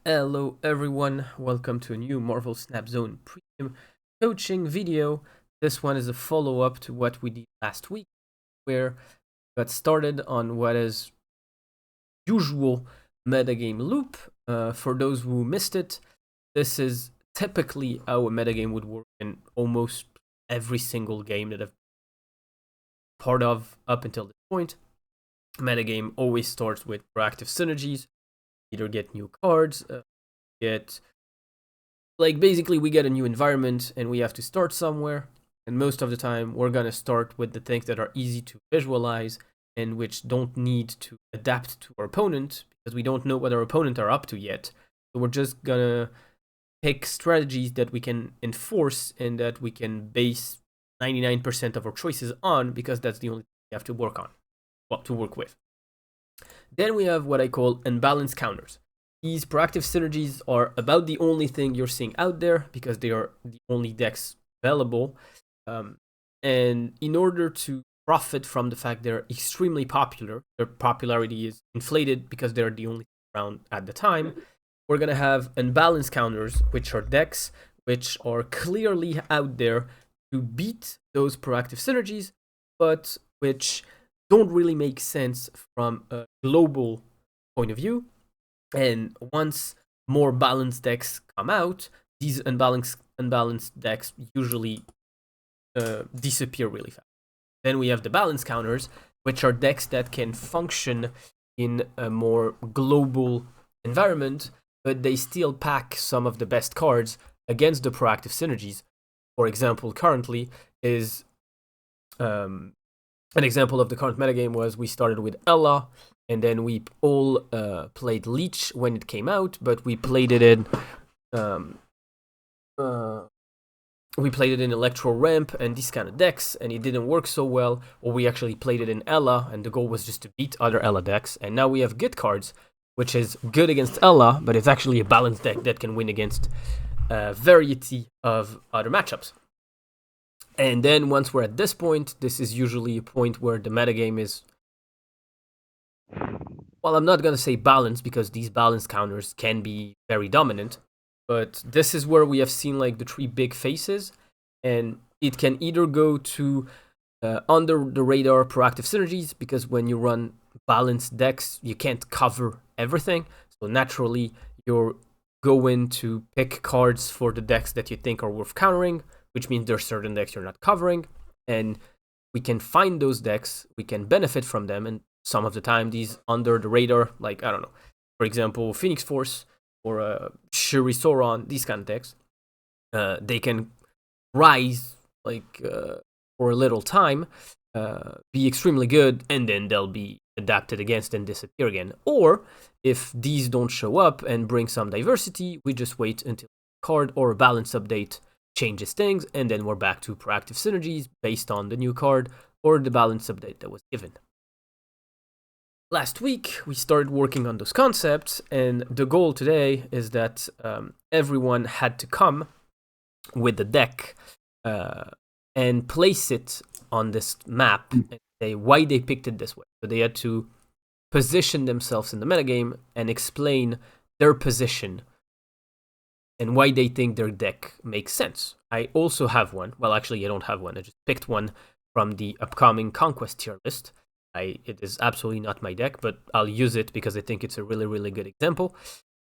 Hello everyone, welcome to a new Marvel Snap Zone Premium coaching video. This one is a follow-up to what we did last week, where we got started on what is usual metagame loop. For those who missed it, this is typically how a metagame would work in almost every single game that I've been part of up until this point. Metagame always starts with proactive synergies. Either get new cards, basically we get a new environment and we have to start somewhere, and most of the time we're gonna start with the things that are easy to visualize and which don't need to adapt to our opponent because we don't know what our opponent are up to yet. So we're just gonna pick strategies that we can enforce and that we can base 99% of our choices on, because that's the only thing we have to work on, to work with. Then we have what I call unbalanced counters. These proactive synergies are about the only thing you're seeing out there because they are the only decks available. And in order to profit from the fact they're extremely popular, their popularity is inflated because they're the only around at the time, we're going to have unbalanced counters, which are decks which are clearly out there to beat those proactive synergies, but which don't really make sense from a global point of view. And once more balanced decks come out, these unbalanced decks usually disappear really fast. Then we have the balanced counters, which are decks that can function in a more global environment, but they still pack some of the best cards against the proactive synergies. For example, currently is an example of the current metagame was we started with Ella, and then we all played Leech when it came out, but we played it in Electro Ramp and these kind of decks, and it didn't work so well. Or we actually played it in Ella, and the goal was just to beat other Ella decks. And now we have Git cards, which is good against Ella, but it's actually a balanced deck that can win against a variety of other matchups. And then once we're at this point, this is usually a point where the metagame is, well, I'm not going to say balanced because these balanced counters can be very dominant, but this is where we have seen like the three big faces, and it can either go to under the radar proactive synergies, because when you run balanced decks, you can't cover everything. So naturally, you're going to pick cards for the decks that you think are worth countering, which means there are certain decks you're not covering, and we can find those decks, we can benefit from them, and some of the time these under the radar, like, I don't know, for example, Phoenix Force or Shuri Sauron, these kind of decks, they can rise for a little time, be extremely good, and then they'll be adapted against and disappear again. Or if these don't show up and bring some diversity, we just wait until a card or a balance update changes things, and then we're back to proactive synergies based on the new card or the balance update that was given. Last week, we started working on those concepts, and the goal today is that everyone had to come with the deck and place it on this map and say why they picked it this way. So they had to position themselves in the metagame and explain their position and why they think their deck makes sense. I also have one. Well, actually, I don't have one. I just picked one from the upcoming Conquest tier list. It is absolutely not my deck, but I'll use it because I think it's a really, really good example.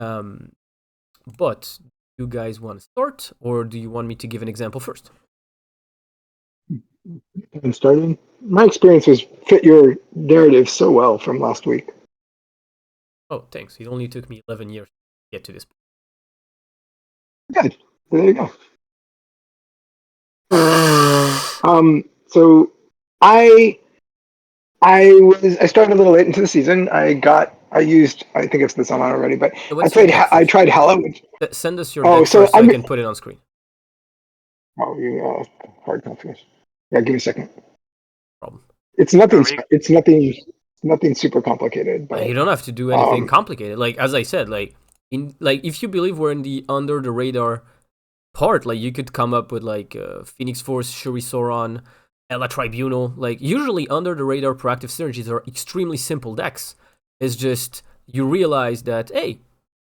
But do you guys want to start, or do you want me to give an example first? I'm starting. My experiences fit your narrative so well from last week. Oh, thanks. It only took me 11 years to get to this point. Good. There you go. So I started a little late into the season. I think it's this on already, but So I tried Hella. Send us your deck first so I can put it on screen. Oh, you hard confidence. Yeah, give me a second. Problem. It's nothing super complicated. But you don't have to do anything complicated. Like, as I said, if you believe we're in the under the radar part, like, you could come up with like Phoenix Force, Shuri Sauron, Ella Tribunal. Like, usually under the radar proactive synergies are extremely simple decks. It's just you realize that, hey,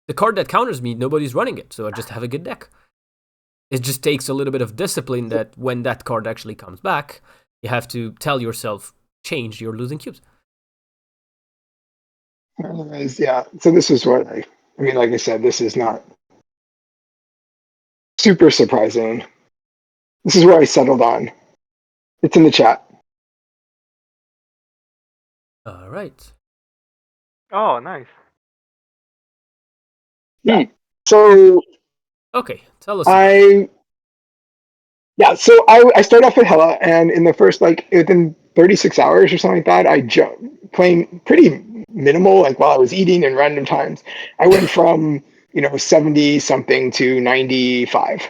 the card that counters me, nobody's running it, so I just have a good deck. It just takes a little bit of discipline that when that card actually comes back, you have to tell yourself, change your losing cubes. Yeah. So this is what I mean, like I said, this is not super surprising. This is where I settled on. It's in the chat. All right. Oh, nice. Yeah. So Okay, tell us. So I started off with Hella, and in the first, like, within 36 hours or something like that, playing pretty minimal, like while I was eating and random times. I went from 70 something to 95.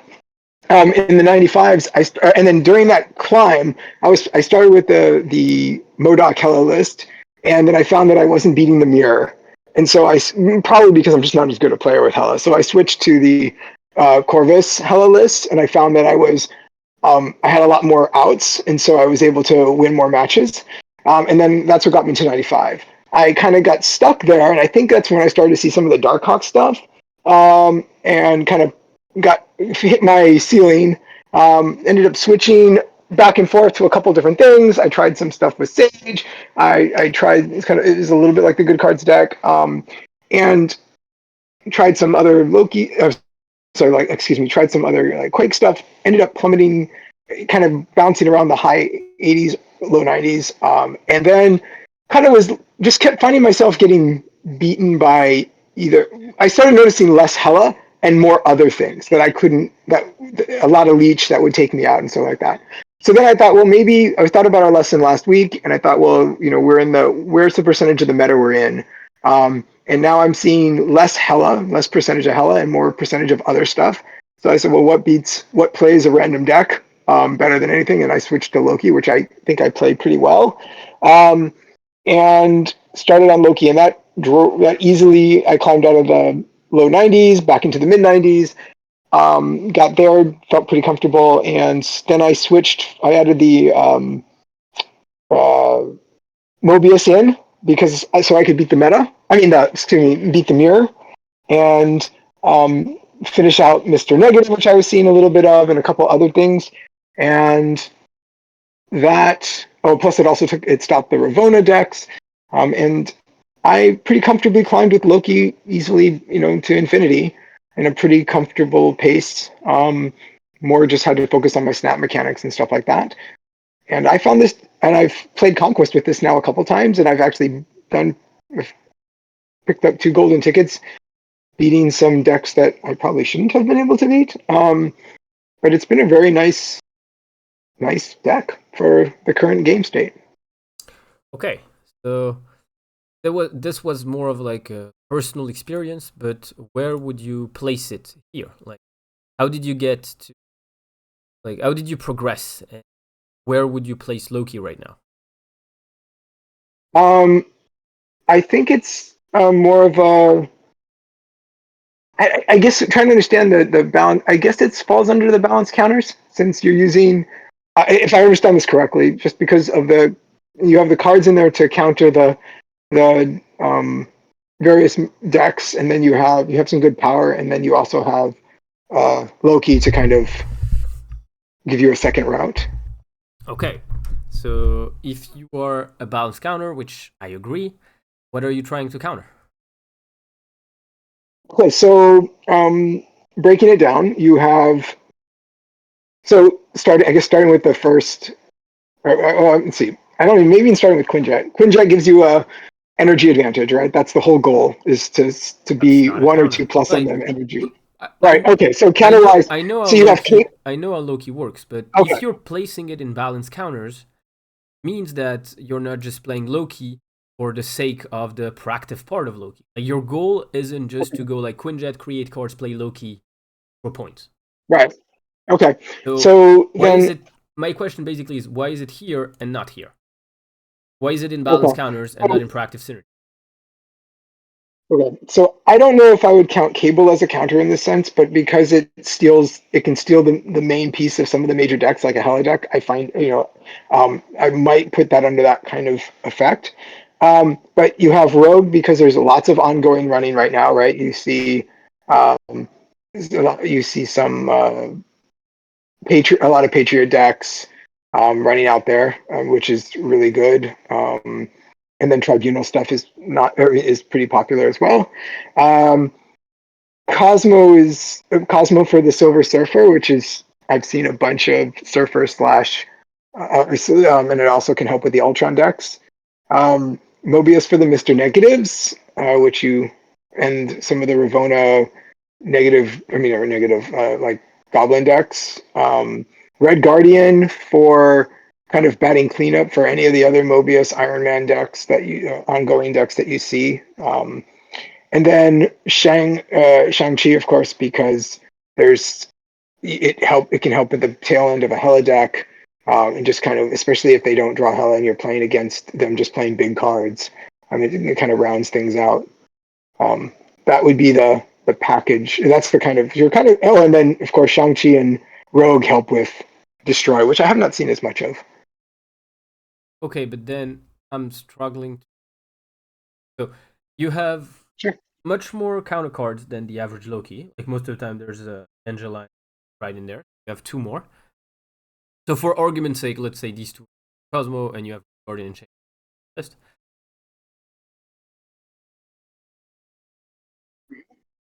In the 95s, and then during that climb, I started with the Modoc Hella list, and then I found that I wasn't beating the mirror, and so probably because I'm just not as good a player with Hella, so I switched to the Corvus Hella list, and I found that I had a lot more outs, and so I was able to win more matches. And then that's what got me to 95. I kind of got stuck there, and I think that's when I started to see some of the Darkhawk stuff, and kind of hit my ceiling. Ended up switching back and forth to a couple different things. I tried some stuff with Sage. I tried it was a little bit like the Good Cards deck, and tried some other Loki. Tried some other like Quake stuff. Ended up plummeting, kind of bouncing around the high 80s, low 90s, and then kind of kept finding myself getting beaten by either. I started noticing less Hella and more other things that I couldn't. That a lot of leech that would take me out and stuff like that. So then I thought, well, maybe I thought about our lesson last week, and I thought, well, where's the percentage of the meta we're in? And now I'm seeing less percentage of Hella and more percentage of other stuff. So I said, well, what plays a random deck better than anything? And I switched to Loki, which I think I played pretty well. And started on Loki, and that easily, I climbed out of the low 90s, back into the mid 90s, got there, felt pretty comfortable. And then I added the Mobius in, because so I could beat the meta. Beat the mirror, and finish out Mr. Negative, which I was seeing a little bit of, and a couple other things. And that, plus it stopped the Ravona decks, and I pretty comfortably climbed with Loki easily, to infinity in a pretty comfortable pace. More just had to focus on my snap mechanics and stuff like that. And I found this, and I've played Conquest with this now a couple times, and I've actually picked up 2 golden tickets, beating some decks that I probably shouldn't have been able to beat. But it's been a very nice deck for the current game state. Okay, so this was more of like a personal experience, but where would you place it here? Like, how did you get to, like, how did you progress? And where would you place Loki right now? I think it's more of a. I guess trying to understand the balance. I guess it falls under the balance counters, since you're using. If I understand this correctly, just because of you have the cards in there to counter the various decks, and then you have some good power, and then you also have Loki to kind of give you a second route. Okay, so if you are a balance counter, which I agree, what are you trying to counter? Okay, so breaking it down, you have starting with the first. Let's see. I don't even, maybe even starting with Quinjet. Quinjet gives you a energy advantage, right? That's the whole goal, is to be 1 or 2 plus on the energy. Right. Okay. So counter-wise, I know so you have I know how Loki works, but okay. If you're placing it in balance counters, means that you're not just playing Loki for the sake of the proactive part of Loki. Like, your goal isn't just to go like Quinjet, create cards, play Loki for points. Right. Okay. So why is it? My question basically is, why is it here and not here? Why is it in balance counters and not in proactive synergy? Okay, so I don't know if I would count Cable as a counter in this sense, but because it can steal the main piece of some of the major decks, like a Hella deck, I find, I might put that under that kind of effect. But you have Rogue because there's lots of ongoing running right now, right? Um, you see some a lot of Patriot decks running out there, which is really good. And then Tribunal stuff is pretty popular as well. Um, Cosmo for the Silver Surfer, which is I've seen a bunch of Surfer slash, and it also can help with the Ultron decks. Mobius for the Mister Negatives, which you and some of the Ravona negative, I mean, or negative, like Goblin decks. Red Guardian for kind of batting cleanup for any of the other Mobius Iron Man decks ongoing decks that you see. And then Shang-Chi, of course, because there's it can help with the tail end of a Hela deck, and just kind of, especially if they don't draw Hela and you're playing against them just playing big cards. I mean, it kind of rounds things out. Um, that would be the package. That's the kind of you're kind of and then of course Shang-Chi and Rogue help with Destroy, which I have not seen as much of. Okay, but then I'm struggling. So you have Sure. much more counter cards than the average Loki. Like most of the time, there's a Angela right in there. You have two more. So for argument's sake, let's say these two Cosmo and you have Guardian and Chain list.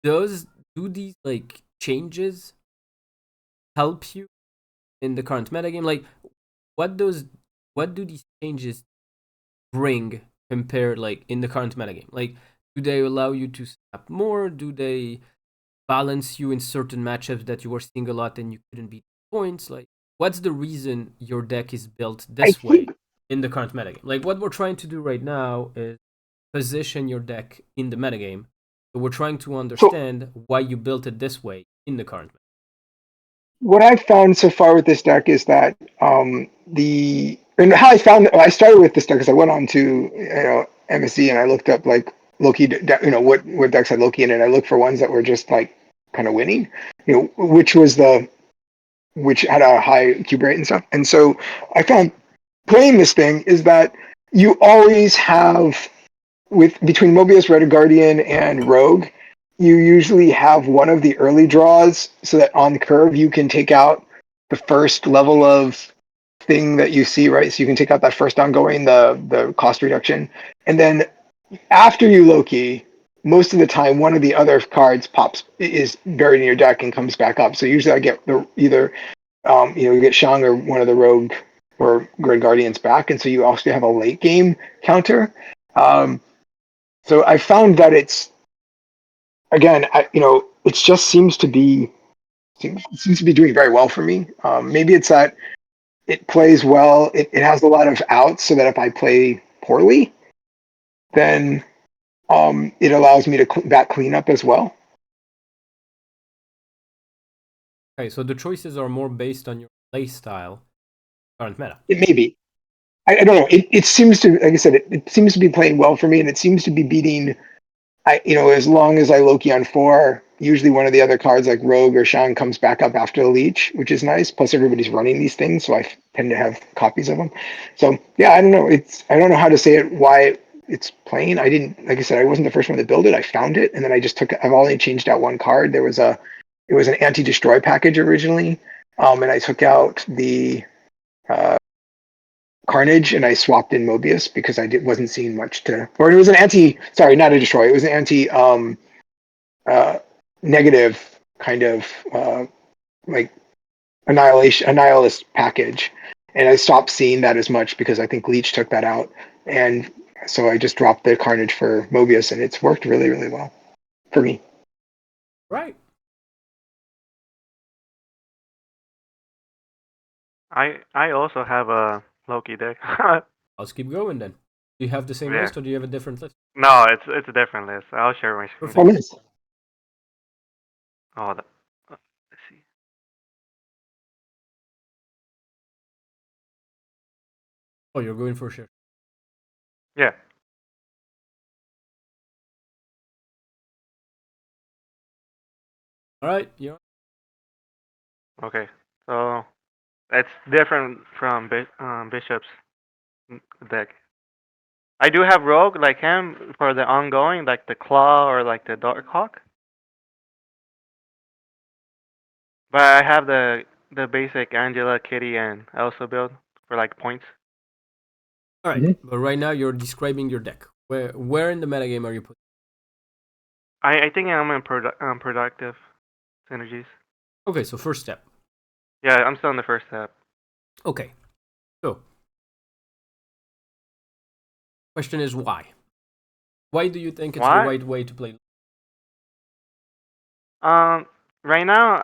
Do these like changes help you in the current metagame? Like what does what do these changes bring compared like in the current metagame? Like do they allow you to snap more? Do they balance you in certain matchups that you were seeing a lot and you couldn't beat points? Like what's the reason your deck is built I this way think in the current metagame? Like what we're trying to do right now is position your deck in the metagame. So we're trying to so. understand why you built it this way in the current What I've found so far with this deck is that the and how I started with this deck is I went on to MSC and I looked up like Loki, what decks had Loki in it. And I looked for ones that were just like kind of winning, which had a high cube rate and stuff. And so I found playing this thing is that you always have with between Mobius, Red Guardian, and Rogue, you usually have one of the early draws so that on the curve you can take out the first level of thing that you see, right? So you can take out that first ongoing, the cost reduction. And then after you Loki, most of the time one of the other cards is buried in your deck and comes back up. So usually I get either you get Shang or one of the Rogue or Red Guardians back, and so you also have a late game counter. So I found that it's again, it just seems to be doing very well for me. Maybe it's that it plays well. It has a lot of outs, so that if I play poorly, then it allows me to bat cleanup as well. Okay, so the choices are more based on your play style, current meta. It may be. I don't know. It seems to, like I said, it seems to be playing well for me, and it seems to be beating as long as I Loki on 4, usually one of the other cards like Rogue or Shang comes back up after the Leech, which is nice. Plus everybody's running these things, so I tend to have copies of them. So yeah, I don't know. I don't know how to say it. Why it's playing. I didn't, like I said, I wasn't the first one to build it. I found it, and then I've only changed out one card. It was an anti-destroy package originally, and I took out the uh, Carnage and I swapped in Mobius because wasn't seeing much or it was an sorry, not a destroy. It was an uh, negative kind of like annihilist package. And I stopped seeing that as much because I think Leech took that out. And so I just dropped the Carnage for Mobius and it's worked really, really well for me. Right. I also have a Loki deck. Let's keep going then. Do you have the same Yeah. list or do you have a different list? No, it's a different list. I'll share my screen. Oh, Perfect. nice. Oh, let's see. Oh, you're going for sure. Yeah. All right. Yeah. Okay. So it's different from Bishop's deck. I do have Rogue like him for the ongoing, like the Claw or like the Dark Hawk. But I have the basic Angela, Kitty, and Elsa build for like points. All right, but right now you're describing your deck. Where in the metagame are you putting? I think I'm in productive synergies. Okay, so first step. Yeah, I'm still in the first step. Okay, so question is why? Why do you think it's the Why? right way to play? Right now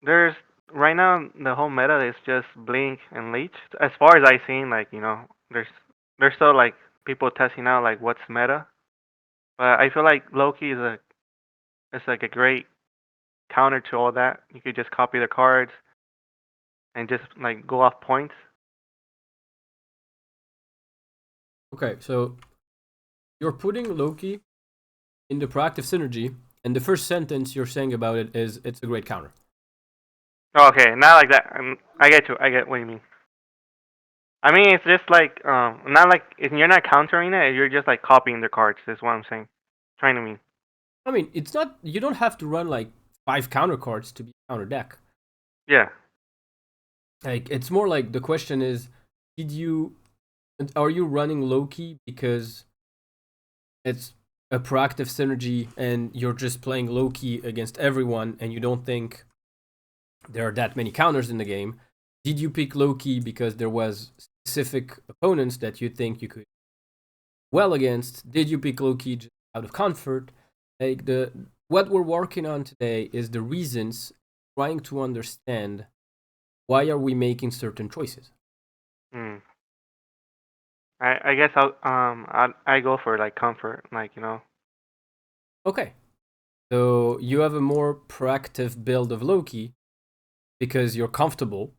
there's right now the whole meta is just Blink and Leech. As far as I seen, like there's still like people testing out like what's meta. But I feel like Loki is like a great counter to all that. You could just copy the cards and just like go off points. Okay, so you're putting Loki in the proactive synergy, and the first sentence you're saying about it is it's a great counter. Oh, okay, not like that. I get you. I get what you mean. I mean, it's just like not like you're not countering it. You're just like copying the cards. Is what I'm saying. Trying to mean. I mean, it's not, you don't have to run like 5 counter cards to be a counter deck. Yeah. Like, it's more like the question is, are you running Loki because it's a proactive synergy and you're just playing Loki against everyone and you don't think there are that many counters in the game? Did you pick Loki because there was specific opponents that you think you could well against? Did you pick Loki just out of comfort? Like, what we're working on today is the reasons, trying to understand why are we making certain choices. Hmm. I guess I go for like comfort, like Okay, so you have a more proactive build of Loki because you're comfortable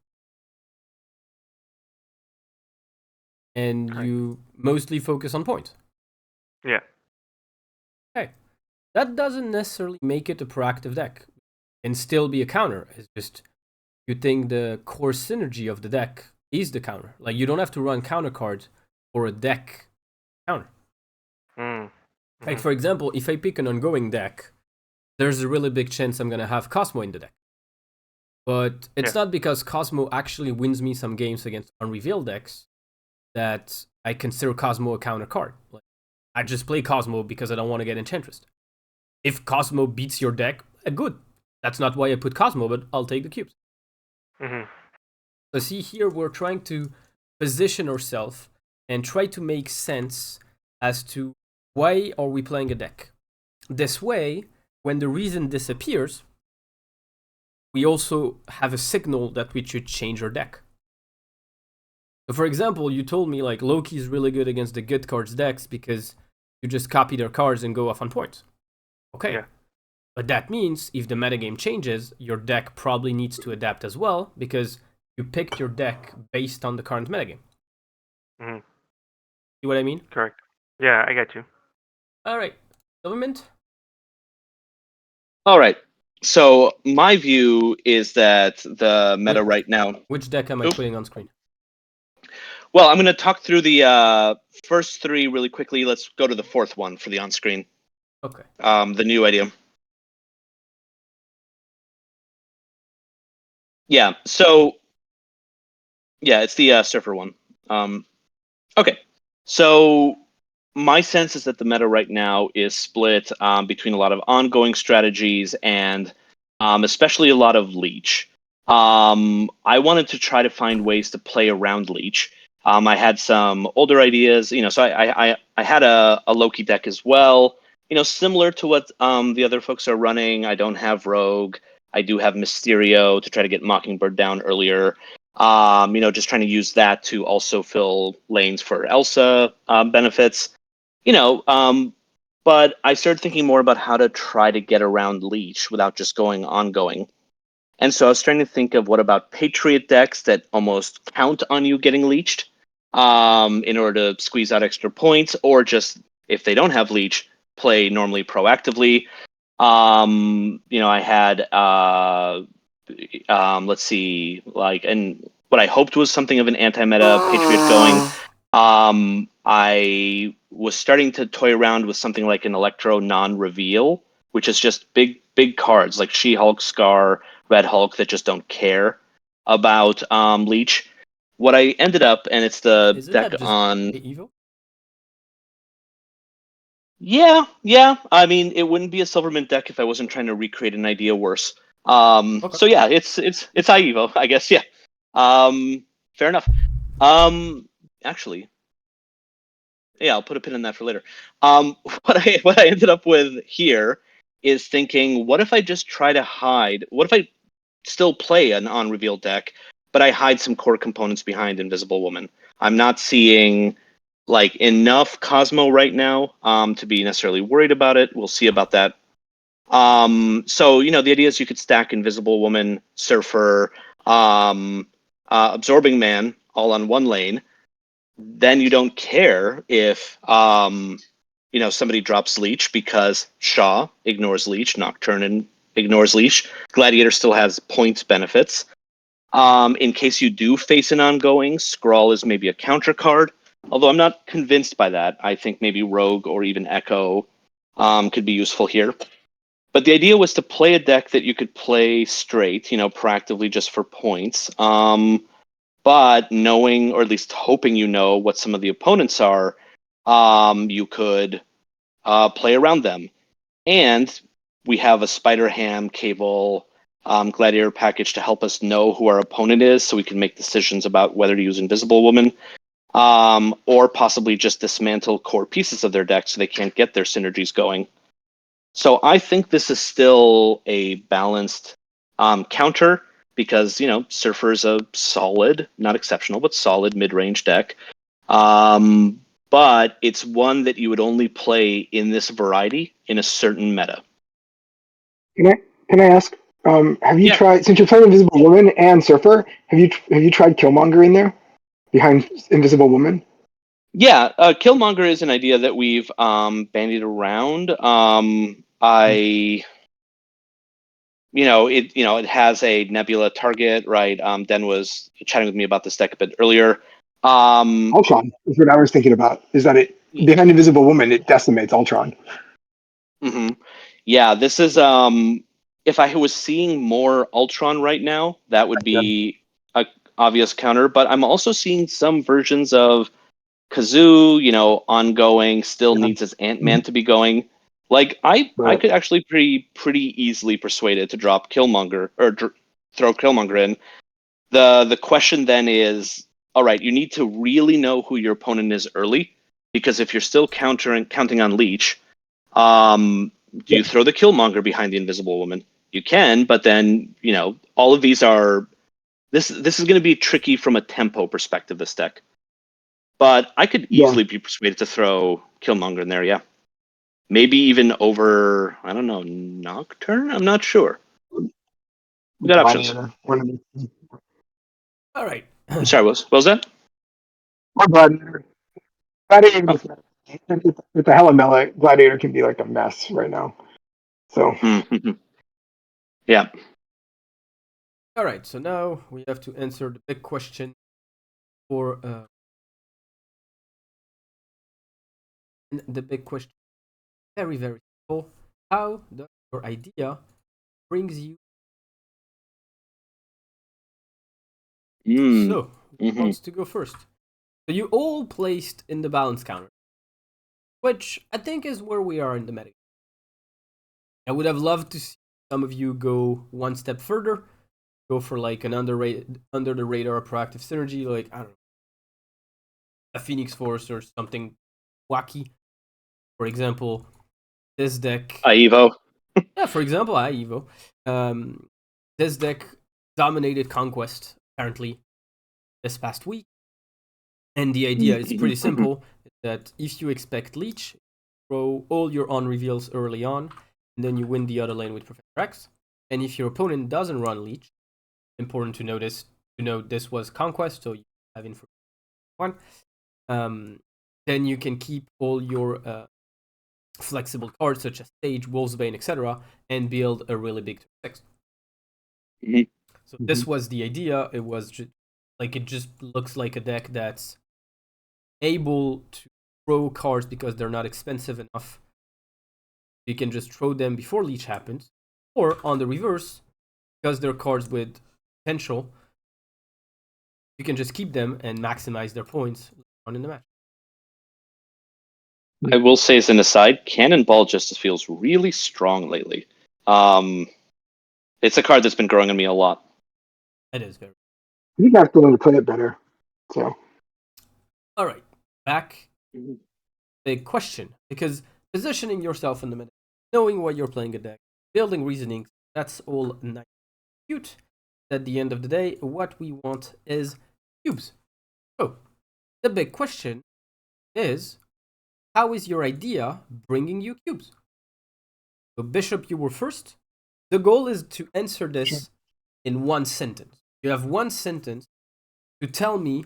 and Correct. you mostly focus on points. Yeah. Okay, that doesn't necessarily make it a proactive deck and still be a counter. It's just you think the core synergy of the deck is the counter. Like, you don't have to run counter cards for a deck counter. Mm. Like, Mhm. for example, if I pick an ongoing deck, there's a really big chance I'm gonna have Cosmo in the deck. But it's Yeah. not because Cosmo actually wins me some games against unrevealed decks that I consider Cosmo a counter card. Like, I just play Cosmo because I don't want to get Enchantress. If Cosmo beats your deck, good. That's not why I put Cosmo, but I'll take the cubes. Mhm. So see here, we're trying to position ourselves and try to make sense as to why are we playing a deck. This way, when the reason disappears, we also have a signal that we should change our deck. So for example, you told me like Loki is really good against the good cards decks because you just copy their cards and go off on points. Okay. Yeah. But that means if the metagame changes, your deck probably needs to adapt as well because you picked your deck based on the current metagame. Mhm. See what I mean? Correct. Yeah, I get you. All right. Government? All right. So my view is that the meta Wait. right now. Which deck am I Oop. putting on screen? Well, I'm going to talk through the first three really quickly. Let's go to the fourth one for the on-screen. Okay. The new idea. Yeah. So yeah, it's the surfer one. Okay. So my sense is that the meta right now is split between a lot of ongoing strategies and especially a lot of leech. I wanted to try to find ways to play around leech. I had some older ideas, so I had a Loki deck as well, similar to what the other folks are running. I don't have Rogue. I do have Mysterio to try to get Mockingbird down earlier. Just trying to use that to also fill lanes for Elsa benefits. But I started thinking more about how to try to get around Leech without just going ongoing. And so I was trying to think of what about Patriot decks that almost count on you getting leeched in order to squeeze out extra points, or just if they don't have leech, play normally proactively. I had let's see, and what I hoped was something of an anti-meta Patriot going. I was starting to toy around with something like an Electro non-reveal, which is just big cards like She-Hulk, Scar, Red Hulk that just don't care about Leech. What I ended up, and it's the Isn't deck that just on. evil? Yeah. I mean, it wouldn't be a Silvermint deck if I wasn't trying to recreate an idea worse. Okay. So yeah, it's Ivo, I guess. Yeah. Fair enough. Actually, yeah, I'll put a pin in that for later. What I ended up with here is thinking, what if I just try to hide? What if I still play an on reveal deck, but I hide some core components behind Invisible Woman? I'm not seeing like enough Cosmo right now to be necessarily worried about it. We'll see about that. So the idea is you could stack Invisible Woman, Surfer, Absorbing Man all on one lane. Then you don't care if somebody drops Leech because Shaw ignores Leech, Nocturne ignores Leech. Gladiator still has points benefits. In case you do face an ongoing, Scrawl is maybe a counter card. Although I'm not convinced by that. I think maybe Rogue or even Echo could be useful here. But the idea was to play a deck that you could play straight, proactively just for points. But knowing, or at least hoping what some of the opponents are, you could play around them. And we have a Spider Ham Cable Gladiator package to help us know who our opponent is so we can make decisions about whether to use Invisible Woman or possibly just dismantle core pieces of their deck so they can't get their synergies going. So I think this is still a balanced counter because, Surfer is a solid, not exceptional, but solid mid-range deck. But it's one that you would only play in this variety in a certain meta. Can I ask? Have you Yeah. tried, since you're playing Invisible Woman and Surfer? Have you tried Killmonger in there behind Invisible Woman? Yeah, Killmonger is an idea that we've bandied around. It has a Nebula target, right? Den was chatting with me about this deck a bit earlier. Ultron is what I was thinking about. Is that it behind Invisible Woman it decimates Ultron? Mm-hmm. Yeah, this is if I was seeing more Ultron right now, that would Yeah. be a obvious counter. But I'm also seeing some versions of Kazoo, ongoing, still Yeah. needs his Ant-Man to be going. Like I But could actually pretty easily persuade it to drop Killmonger or throw Killmonger in. The question then is, all right, you need to really know who your opponent is early, because if you're still counting on Leech, do you throw the Killmonger behind the Invisible Woman? You can, but then all of these are this is going to be tricky from a tempo perspective. This deck, but I could yeah, easily be persuaded to throw Killmonger in there. Yeah, maybe even over, I don't know, Nocturne. I'm not sure. We got options. Gladiator. One of the All right. I'm sorry. What was that? or Gladiator. Gladiator Oh. with the hella melee, Gladiator can be like a mess right now. So Mm-hmm. Yeah. All right. So now we have to answer the big question for the big question. Very very simple. How does your idea brings you? Mm. So who Mm-hmm. wants to go first? So you all placed in the balance counter, which I think is where we are in the meta. I would have loved to see some of you go one step further, go for like an under the radar proactive synergy, like I don't know, a Phoenix Force or something wacky. For example, this deck. Evo. Yeah, for example, Evo. Um, this deck dominated Conquest apparently this past week, and the idea is pretty Mm-hmm. simple: that if you expect Leech, throw all your on reveals early on, and then you win the other lane with Professor X. And if your opponent doesn't run Leech, important to note this was Conquest, so you have information one. Then you can keep all your flexible cards such as Sage, Wolfsbane, etc., and build a really big 6. Mm-hmm. So this was the idea. It was just like it just looks like a deck that's able to throw cards because they're not expensive enough. You can just throw them before leech happens, or on the reverse, because they're cards with potential, you can just keep them and maximize their points on in the match. I will say as an aside, Cannonball just feels really strong lately. It's a card that's been growing on me a lot. It is very. I think I have to learn to play it better. So. All right, back the question, because positioning yourself in the middle, knowing why you're playing a deck, building reasoning, that's all nice and cute. At the end of the day, what we want is cubes. So, the big question is, how is your idea bringing you cubes? So, Bishop, you were first. The goal is to answer this in one sentence. You have one sentence to tell me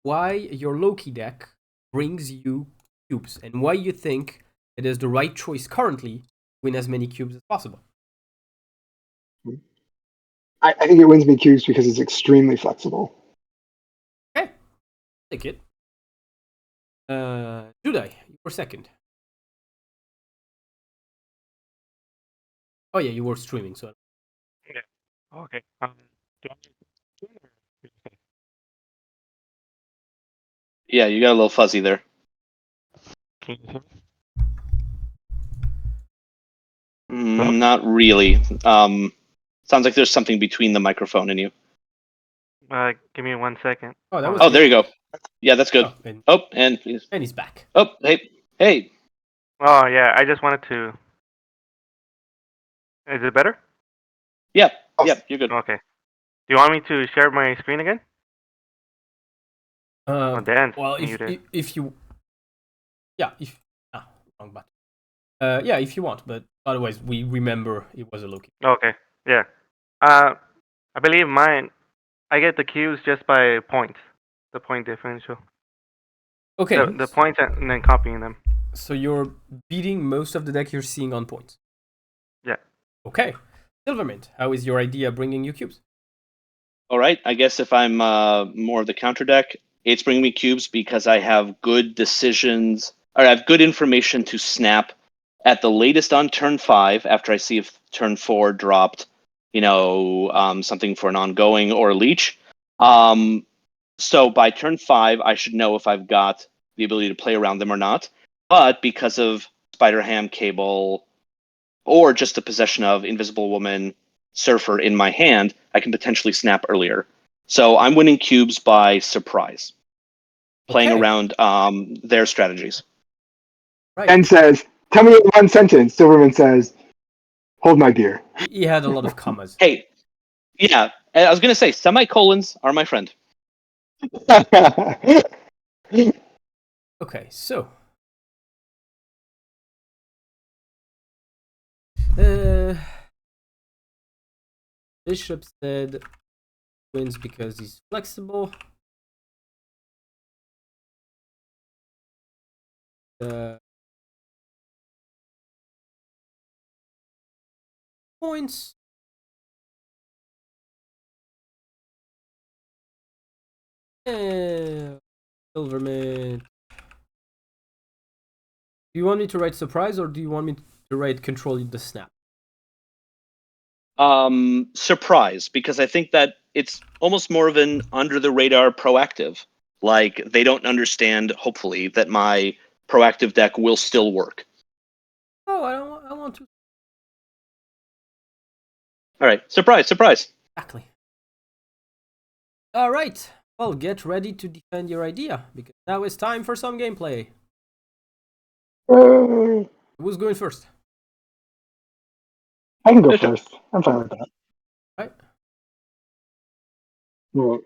why your Loki deck brings you cubes and why you think it is the right choice currently to win as many cubes as possible. I think it wins me cubes because it's extremely flexible. Okay, take it. Judai, you were second. Oh yeah, you were streaming, so. Yeah. Okay. Do Yeah, you got a little fuzzy there. Can you hear me? Hello? Not really. Sounds like there's something between the microphone and you. Give me 1 second. Oh, that was Oh, me. there you go. Yeah, that's good. Oh, and he's back. oh, hey. Oh yeah, I just wanted to. Is it better? Yeah, you're good. Okay. Do you want me to share my screen again? Dan, Well, if you, yeah, if wrong button. Yeah, if you want, but otherwise we remember it was a Loki. Okay. Yeah. I believe mine. I get the cubes just by points, the point differential. Okay. The points and then copying them. So you're beating most of the deck you're seeing on points. Yeah. Okay. Silvermint, how is your idea bringing you cubes? All right, I guess if I'm more of the counter deck, it's bringing me cubes because I have good decisions, or I have good information to snap at the latest on turn 5 after I see if turn 4 dropped, something for an ongoing or a leech. So by turn 5, I should know if I've got the ability to play around them or not. But because of Spider Ham Cable or just the possession of Invisible Woman, Surfer in my hand, I can potentially snap earlier. So I'm winning cubes by surprise, playing around their strategies. Right. And says, "Tell me in one sentence." Silverman says, "Hold my beer." He had a lot of commas. Hey, yeah, I was going to say, semicolons are my friend. Okay, so. Bishop said wins because he's flexible. Points. Silvermint. Do you want me to write surprise or do you want me to write control the snap? Surprise, because I think that it's almost more of an under the radar proactive. Like they don't understand, hopefully, that my proactive deck will still work. Oh, I want to. All right, surprise. Exactly. All right. Well, get ready to defend your idea because now it's time for some gameplay. Who's going first? I can go first. I'm fine with that. Right. Right.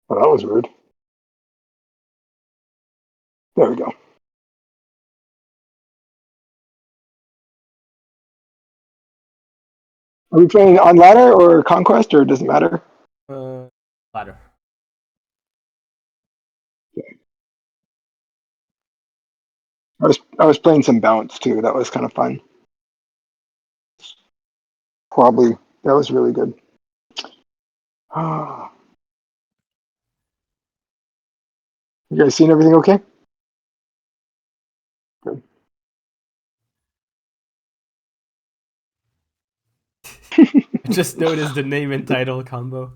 Oh, that was rude. There we go. Are we playing on ladder or conquest, or does it matter? Ladder. I was playing some bounce too. That was kind of fun. Probably that was really good. Ah, you guys seen everything okay? Good. I just noticed the name and title combo.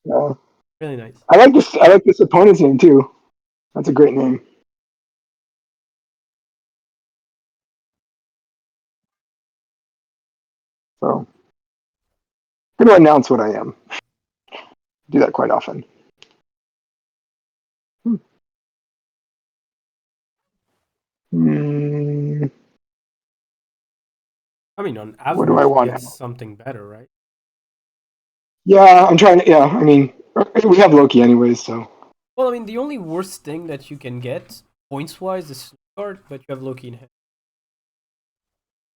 Yeah. Really nice. I like this. I like this opponent's name too. That's a great name. So I'm going to announce what I am. Do that quite often. Hmm, I mean, on what do I average, want it's now? something better, right? Yeah, I'm trying to. Yeah, I mean, we have Loki anyways, so Well, I mean, the only worst thing that you can get points-wise is card, but you have Loki in hand.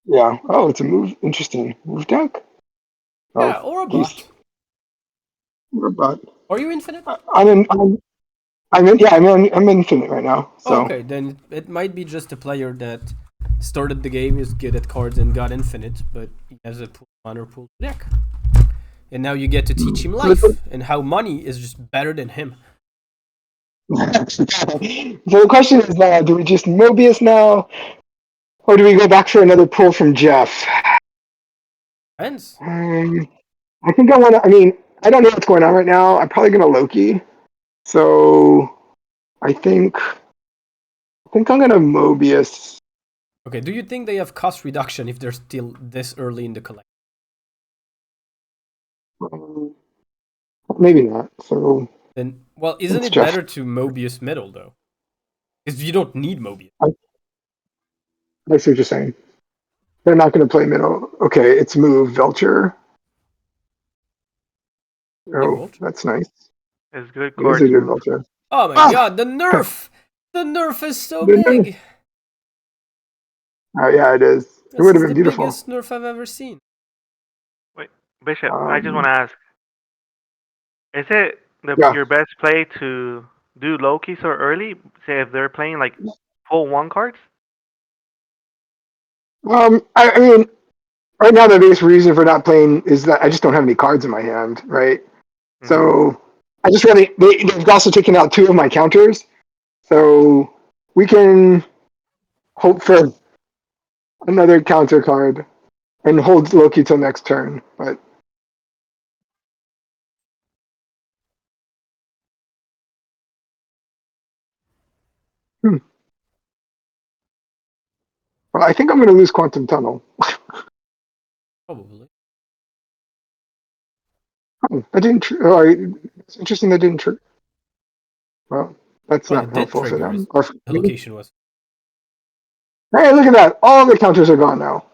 yeah. Oh, it's a move. Interesting move deck. Oh, Yeah, or a geez, bot. we're about. Are you infinite? I'm in. I'm in. Yeah, I'm infinite right now. Oh, So okay, then it might be just a player that started the game, is good at cards, and got infinite, but he has a honor pool deck. And now you get to teach him so life and how money is just better than him. the question is now: do we just Mobius now, or do we go back for another pull from Jeff? Depends. I think I want to. I mean, I don't know what's going on right now. I'm probably gonna Loki. So I think I'm gonna Mobius. Okay, do you think they have cost reduction if they're still this early in the collection? Um, maybe not. So Then, well, isn't it's it Jeff. better to Mobius middle though? Because you don't need Mobius. I see what you're saying. They're not going to play middle. Okay, it's move Vulture. Like Oh, Vulture. that's nice. It's good It is cards a good move. Vulture. Oh my Ah, god, the nerf! The nerf is so the, big! yeah, it is. It This would have is been the beautiful. biggest nerf I've ever seen. Wait, Bishop, I just want Um, to ask: is it yeah. your best play to do Loki so early? Say if they're playing like full one cards. I mean, right now the biggest reason for not playing is that I just don't have any cards in my hand, right? Mm-hmm. So I just really they've also taken out two of my counters, so we can hope for another counter card and hold Loki till next turn. But hmm, well, I think I'm going to lose Quantum Tunnel. Probably. Oh, that didn't. Oh, it's interesting that didn't. Well, that's Well, not it did helpful for trigger them. his Or for the me. location was. Hey, look at that! All the counters are gone now.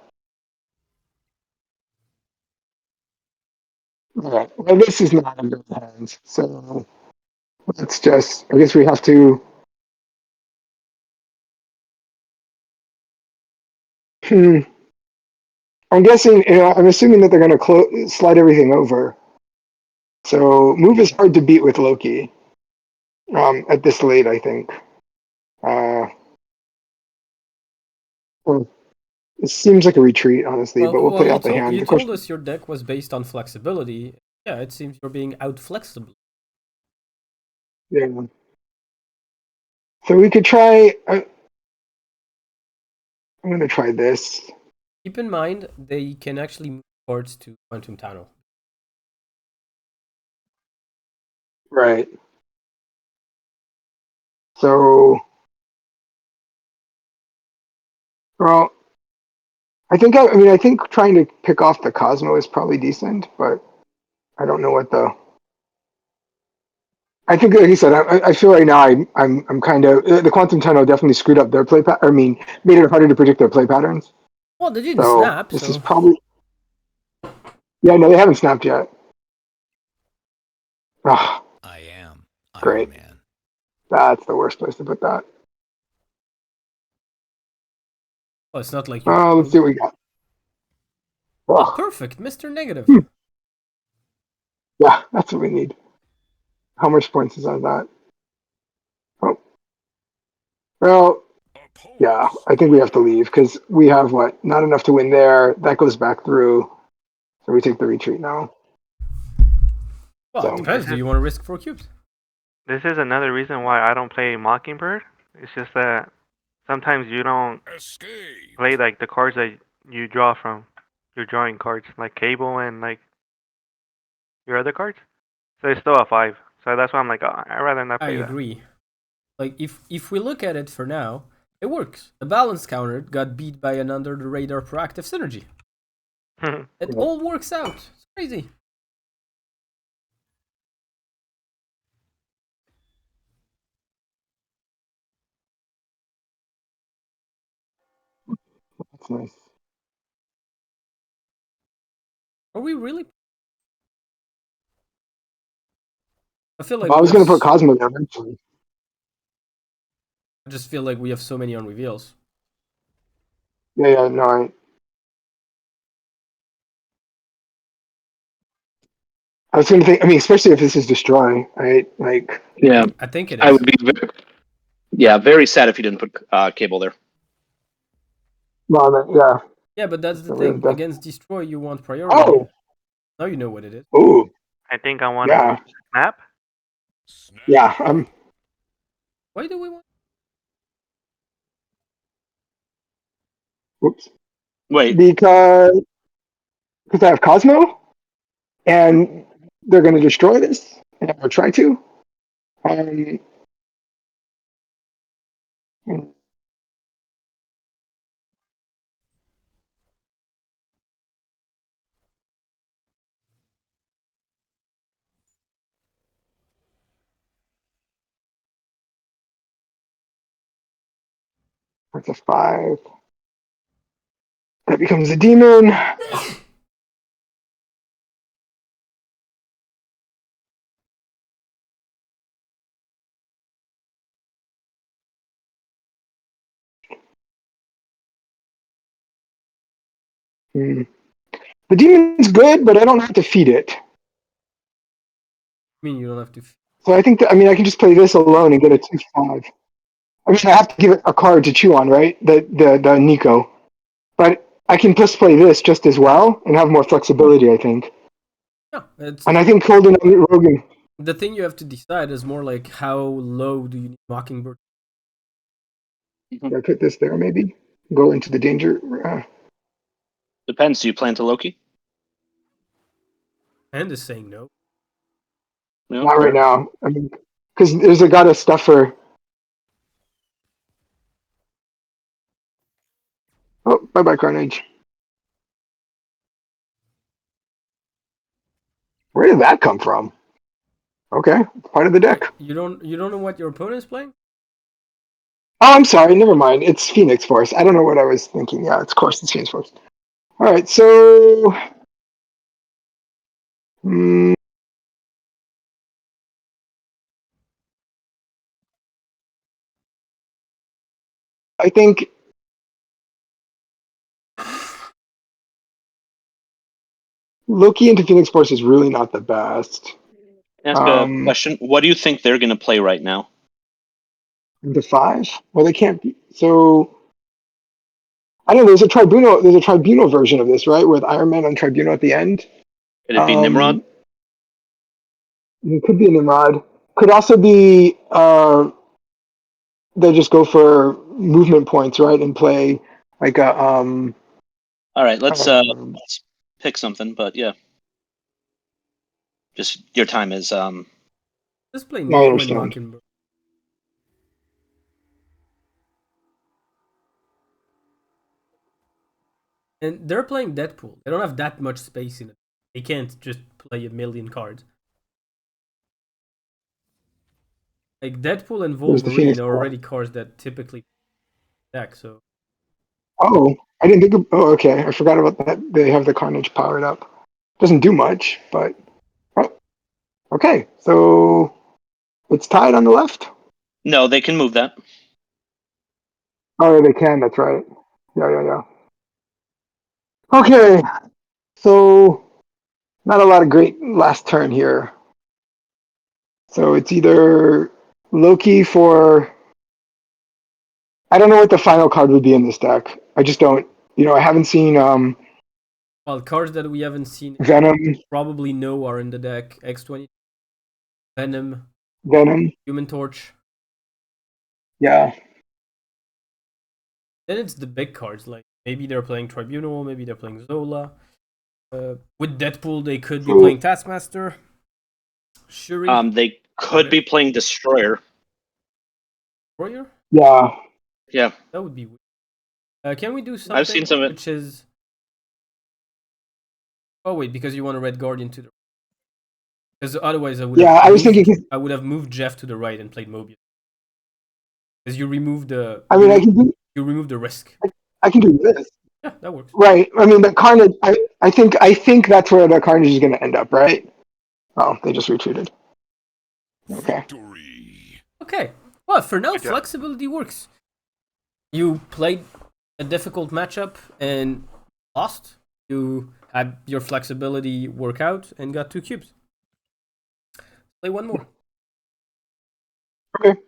All right. Well, this is not in good hands. So let's just. I guess we have to. Hmm. I'm guessing. I'm assuming that they're going to slide everything over. So move is hard to beat with Loki. At this late, I think. Uh, well, it seems like a retreat, honestly, but we'll Well, play you out the told hand. you The told question. us your deck was based on flexibility. Yeah, it seems you're being out flexible. Yeah. So we could try. I'm going to try this. Keep in mind they can actually move cards to Quantum Tunnel. Right. So, well, I think trying to pick off the Cosmo is probably decent, but I don't know what the. I think, like you said, I feel right now I'm kind of the Quantum Tunnel definitely screwed up their play. I mean, made it harder to predict their play patterns. Well, they didn't So snap, this is so probably. Yeah, no, they haven't snapped yet. Ah, I am Iron great. Man. That's the worst place to put that. well, it's not like you can Let's see Loki. what we got. Oh, Oh, perfect, Mr. Negative. yeah, that's what we need. How much points is on that? Oh, well, Yeah, I think we have to leave because we have not enough to win there. That goes back through, so we take the retreat now. Well, it So depends. Do you want to risk 4 cubes? This is another reason why I don't play Mockingbird. It's just that sometimes you don't play like the cards that you draw from. Your drawing cards, like Cable and like your other cards. So it's still a 5. So that's why I'm like, oh, I'd rather not I play that. agree. Like if we look at it for now, it works. The balance counter got beat by an under the radar proactive synergy. It all works out. It's crazy. that's nice. Are we really? I feel like Well, I was we have going to put Cosmo there eventually. I just feel like we have so many on reveals. Yeah, no, I was going to think. I mean, especially if this is destroy, right? Like, Yeah, I think it I is. would be. Very sad if you didn't put Cable there. well, yeah. Yeah, but that's the Get rid of thing. Death. Against destroy, you want priority. Oh, Now you know what it is. ooh, I think I want yeah, Snap. yeah. Why do we want? Whoops. Wait, Because I have Cosmo, and they're going to destroy this, or try to. Um, that's a 5. That becomes a demon. Hmm. The demon's good, but I don't have to feed it. I mean, you don't have to. So I think I can just play this alone and get a 2/5. I mean, I have to give it a card to chew on, right? The Nico. But I can just play this just as well and have more flexibility, I think. No, it's And I think Golden Rogan. the thing you have to decide is more like how low do you need Mockingbird? I put this there, maybe. Go into the danger. depends. Do you plan to Loki? And is saying no. No, Not right fair. now. I mean, because there's a got a stuffer. Oh, bye bye, Carnage. Where did that come from? Okay, it's part of the deck. You don't know what your opponent's playing? Oh, I'm sorry. Never mind. It's Phoenix Force. I don't know what I was thinking. Yeah, it's of course it's Phoenix Force. All right, so I think Loki into Phoenix Force is really not the best. Ask a question. What do you think they're going to play right now? The 5? Well, they can't be. So I don't know. There's a tribunal. There's a tribunal version of this, right? With Iron Man on tribunal at the end. Could it be Nimrod? It could be a Nimrod. Could also be they just go for movement points, right, and play like a All right, let's pick something. But yeah, just your time is Just play I Nico and understand. Mockingbird. And they're playing Deadpool. They don't have that much space in it. They can't just play a million cards. Like Deadpool and There's the Phoenix Wolverine are Force. already cards that typically deck, so Oh, I didn't think of. Oh, okay. I forgot about that. They have the Carnage powered up. Doesn't do much, but oh, okay. So it's tied on the left. no. They can move that. Oh, they can. That's right. Yeah. Okay. So not a lot of great last turn here. So it's either Loki for I don't know what the final card would be in this deck. I just don't. I haven't seen Well, cards that we haven't seen Venom. probably know are in the deck. X20, Venom, Venom. Human Torch. Yeah. Then it's the big cards, like maybe they're playing Tribunal, maybe they're playing Zola. With Deadpool, they could be playing Taskmaster. Shuri. They could be playing Destroyer. Warrior? Yeah. Yeah. That would be weird. Can we do something I've seen some of it. which is... Oh wait, because you want a Red Guardian to the... Because otherwise I would I was thinking... I would have moved Jeff to the right and played Mobius. Because you remove the... I mean, I can do... You remove the risk. I can do this. Yeah, that works. Right. I mean, the Carnage... I think that's where the Carnage is going to end up, right? Oh, they just retreated. Okay. Victory. Okay. Well, for now, flexibility works. You played a difficult matchup and lost. You had your flexibility work out and got 2 cubes. Play one more. Okay.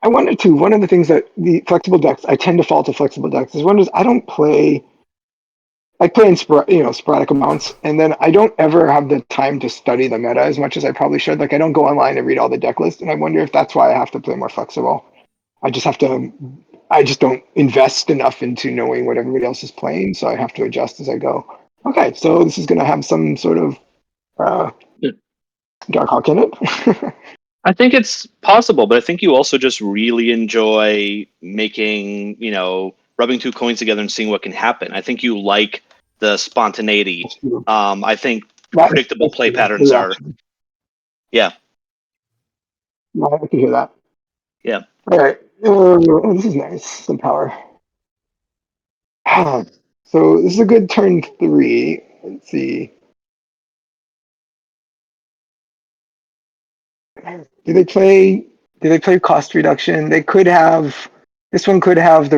I wanted to. One of the things that the flexible decks, I tend to fall to flexible decks, is one is I don't play. I play in sporadic amounts, and then I don't ever have the time to study the meta as much as I probably should. Like I don't go online and read all the deck lists, and I wonder if that's why I have to play more flexible. I just have to. I just don't invest enough into knowing what everybody else is playing, so I have to adjust as I go. Okay, so this is going to have some sort of Dark Hawk in it. I think it's possible, but I think you also just really enjoy making, rubbing 2 coins together and seeing what can happen. I think you like the spontaneity. I think predictable play patterns are. Yeah. No, I can hear that. Yeah. All right. Oh, this is nice. Some power. So this is a good turn 3. Let's see. Do they play cost reduction? They could have. This one could have the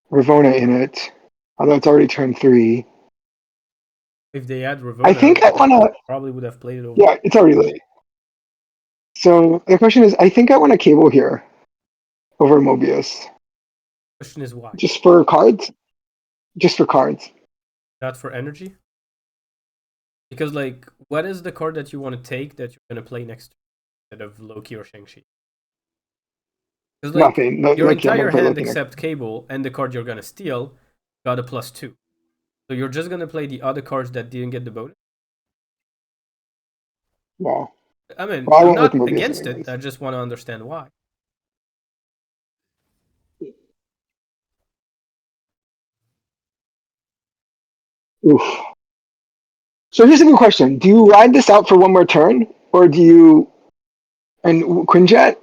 Ravona in it, although it's already turn 3. If they had Ravona, I think I want to. Probably would have played it over. Yeah, it's already late. So the question is, I think I want a cable here over Mobius. Question is why? Just for cards. Just for cards. Not for energy. Because what is the card that you want to take that you're gonna play next instead of Loki or Shang-Chi? Because Nothing. Your entire hand except Cable and the card you're gonna steal got a +2. So you're just gonna play the other cards that didn't get the bonus. Wow. I mean, Well, I I'm won't not with Mobius against anyways. it. I just want to understand why. Oof. So here's a good question: do you ride this out for one more turn, or do you and Quinjet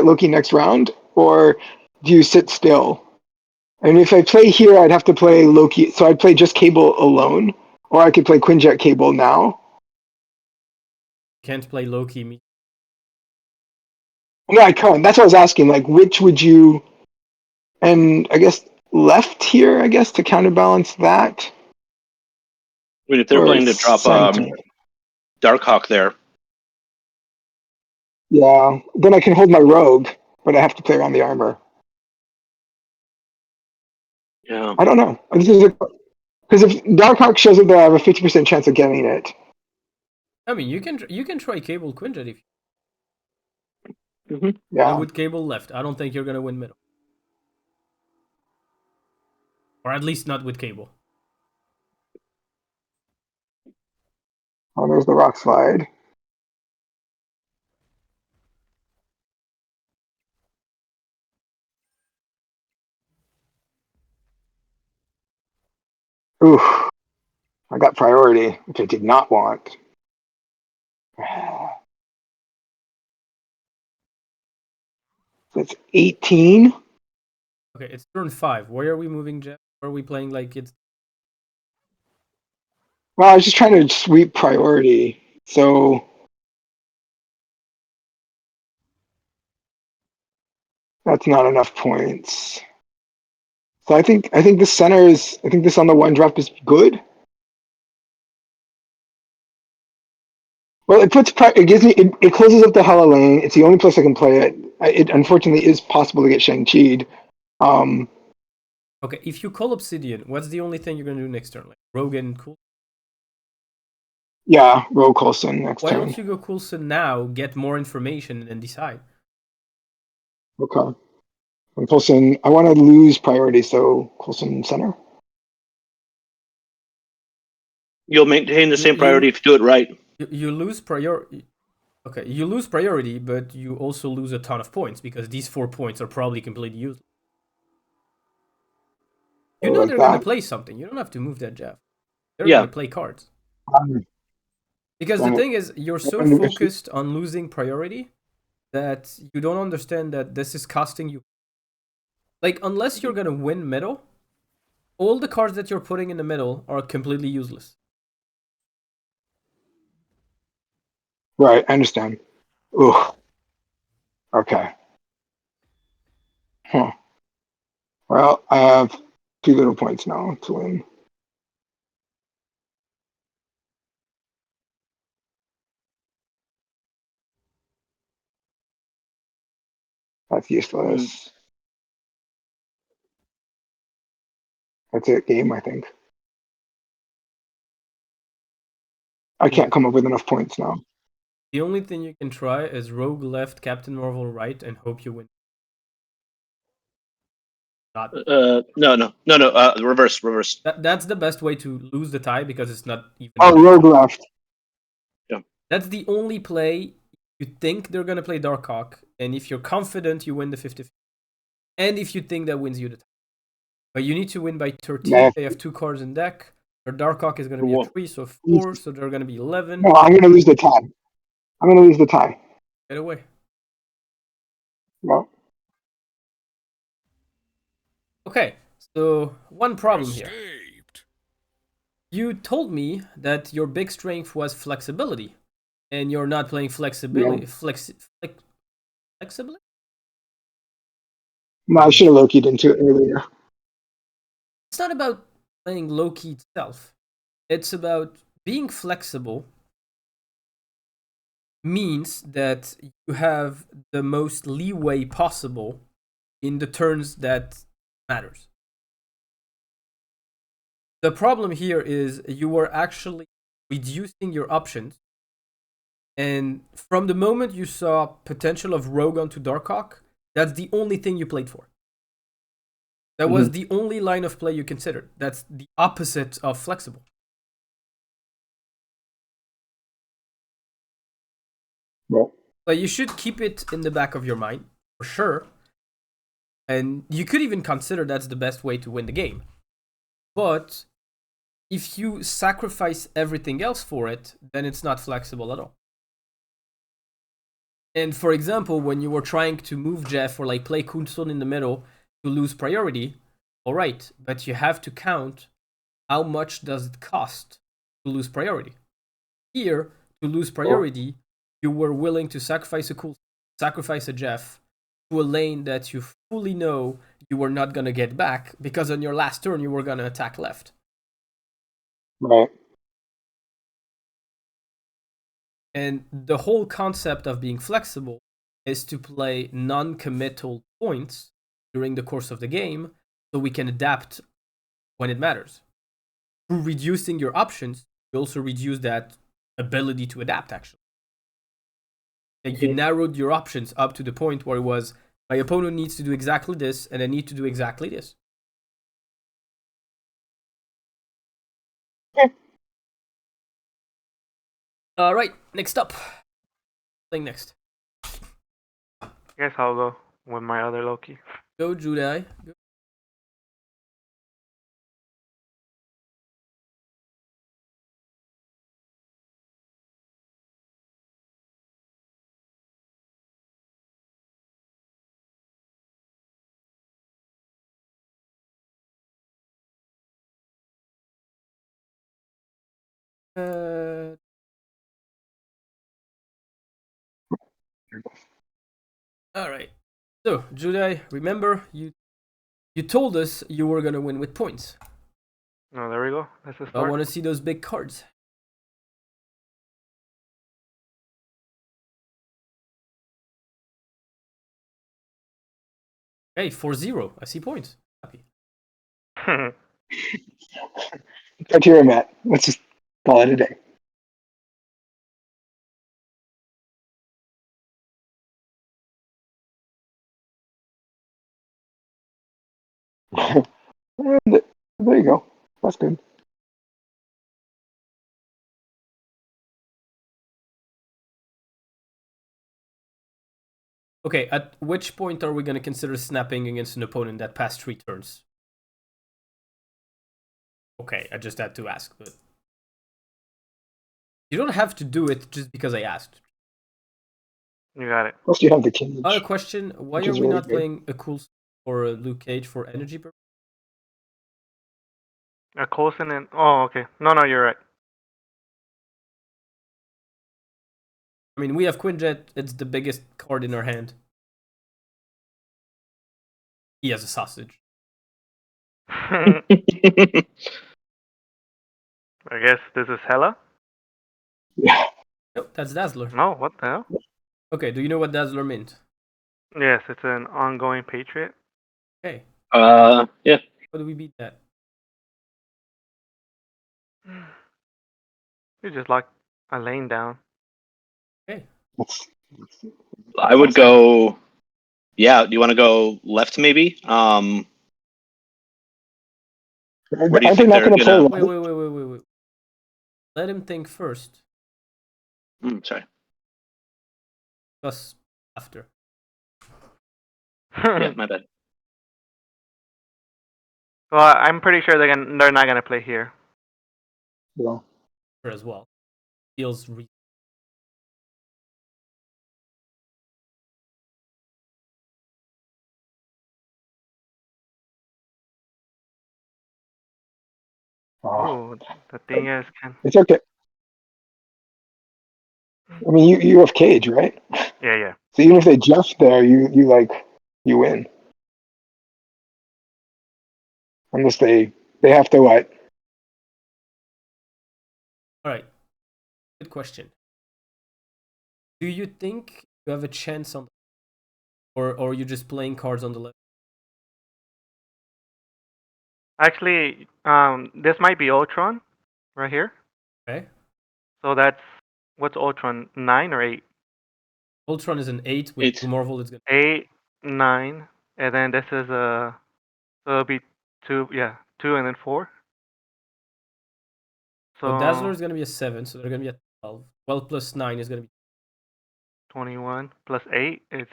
Loki next round, or do you sit still? And if I play here, I'd have to play Loki, so I'd play just Cable alone, or I could play Quinjet Cable now. Can't play Loki. No, I can't. That's what I was asking. Like, which would you? And I guess left here, I guess, to counterbalance that. I mean, if they're planning to drop Darkhawk there. Yeah, then I can hold my rogue, but I have to play around the armor. Yeah. I don't know. Because if Darkhawk shows up there, I have a 50% chance of getting it. I mean, you can try Cable Quinjet if Yeah. with Cable left. I don't think you're gonna win middle, or at least not with Cable. Oh, there's the rock slide. Oof. I got priority, which I did not want. That's 18. Okay, it's turn 5. Where are we moving, Jeff? Are we playing like it's? Well, I was just trying to sweep priority. So that's not enough points. So I think this center is I think this on the one drop is good. Well, it gives me it closes up the Hella lane. It's the only place I can play it. It unfortunately is possible to get Shang-Chi'd. Okay, if you call Obsidian, what's the only thing you're gonna do next turn? Like Rogue and Cool? Yeah, roll Coulson next Why turn. don't you go Coulson now, get more information, and then decide? Okay. And Coulson, I want to lose priority, so Coulson center. You'll maintain the same You priority if you do it right. you lose priority. Okay, you lose priority, but you also lose a ton of points because these 4 points are probably completely useless. You Or know like they're gonna that. play something. You don't have to move that Jeff. They're Yeah. gonna play cards. Um, Because the Right. thing is, you're so And if- focused on losing priority that you don't understand that this is costing you. Like, unless you're gonna win middle, all the cards that you're putting in the middle are completely useless. Right, I understand. Ugh. Okay. Huh. Well, I have 2 little points now to win. That's useless. That's it, game, I think. I can't come up with enough points now. The only thing you can try is Rogue left, Captain Marvel right, and hope you win. Not No. Reverse. that's the best way to lose the tie because it's not even. Oh, Rogue left. Yeah. That's the only play you think they're gonna play Darkhawk, and if you're confident, you win the 50-50. And if you think that wins you the tie. But you need to win by 13. Yeah. They have 2 cards in deck. Their Darkhawk is gonna be a 3, so 4, so they're gonna be 11. No, I'm gonna lose the tie. I'm gonna lose the tie. Get away. Well, Okay, so one problem here. You told me that your big strength was flexibility, and you're not playing flexibility. Yeah. Flexibility? no, I should have Loki'd into it earlier. It's not about playing Loki itself. It's about being flexible means that you have the most leeway possible in the turns that matters. The problem here is you were actually reducing your options, and from the moment you saw potential of Rogue onto Darkhawk, that's the only thing you played for. That was the only line of play you considered. That's the opposite of flexible. Well, But you should keep it in the back of your mind, for sure. And you could even consider that's the best way to win the game. But if you sacrifice everything else for it, then it's not flexible at all. And for example, when you were trying to move Jeff or like play Kunstone in the middle to lose priority, all right, but you have to count how much does it cost to lose priority. Here, to lose priority, you were willing to sacrifice a Jeff to a lane that you fully know you were not gonna get back because on your last turn you were gonna attack left. right. And the whole concept of being flexible is to play non-committal points during the course of the game so we can adapt when it matters. Through reducing your options, you also reduce that ability to adapt, actually. Like you narrowed your options up to the point where it was, my opponent needs to do exactly this, and I need to do exactly this. Okay. All right, next up. Playing next. I guess I'll go with my other Loki. Go, Judai. Go. All right. So, Judai, remember, you You told us you were gonna win with points. Oh, there we go. That's a I start. want to see those big cards. Hey, 4-0. I see points. Happy. Criteria met. Let's just call it a day. And there you go. That's good. Okay, at which point are we going to consider snapping against an opponent that passed 3 turns? Okay, I just had to ask, but you don't have to do it just because I asked. You got it. Plus, you have the cage. Another question: why Which are is we really not good. playing a cool or a Luke Cage for energy purposes? A Coulson and okay. No, you're right. I mean, we have Quinjet. It's the biggest card in our hand. He has a sausage. I guess this is Hella. Yeah. Nope, that's Dazzler. No, what the hell? Okay, do you know what Dazzler meant? Yes, it's an ongoing Patriot. Okay, Yeah. how do we beat that? You just like a lane down. Okay, I would go. Yeah. Do you want to go left? Maybe. Where do you Aren't they think not they're going to play? gonna? wait. Let him think first. Sorry. Plus after. Yeah, my bad. Well, I'm pretty sure they're not gonna play here. Yeah. As well. Feels Oh, Oh, the thing is, it's okay. I mean, you have cage, right? yeah. So even if they just there, you win. Unless they have to what? all right. Good question. Do you think you have a chance on, or are you just playing cards on the left? Actually, this might be Ultron, right here. Okay. So that's what's Ultron 9 or 8? Ultron is an 8 with 8. Blue Marvel. It's gonna 8, 9, and then this is a so it'll be 2, yeah, 2 and then 4. So Dazzler So is gonna be a 7, so they're gonna be a 12. 12 plus 9 is gonna be 21 plus 8, it's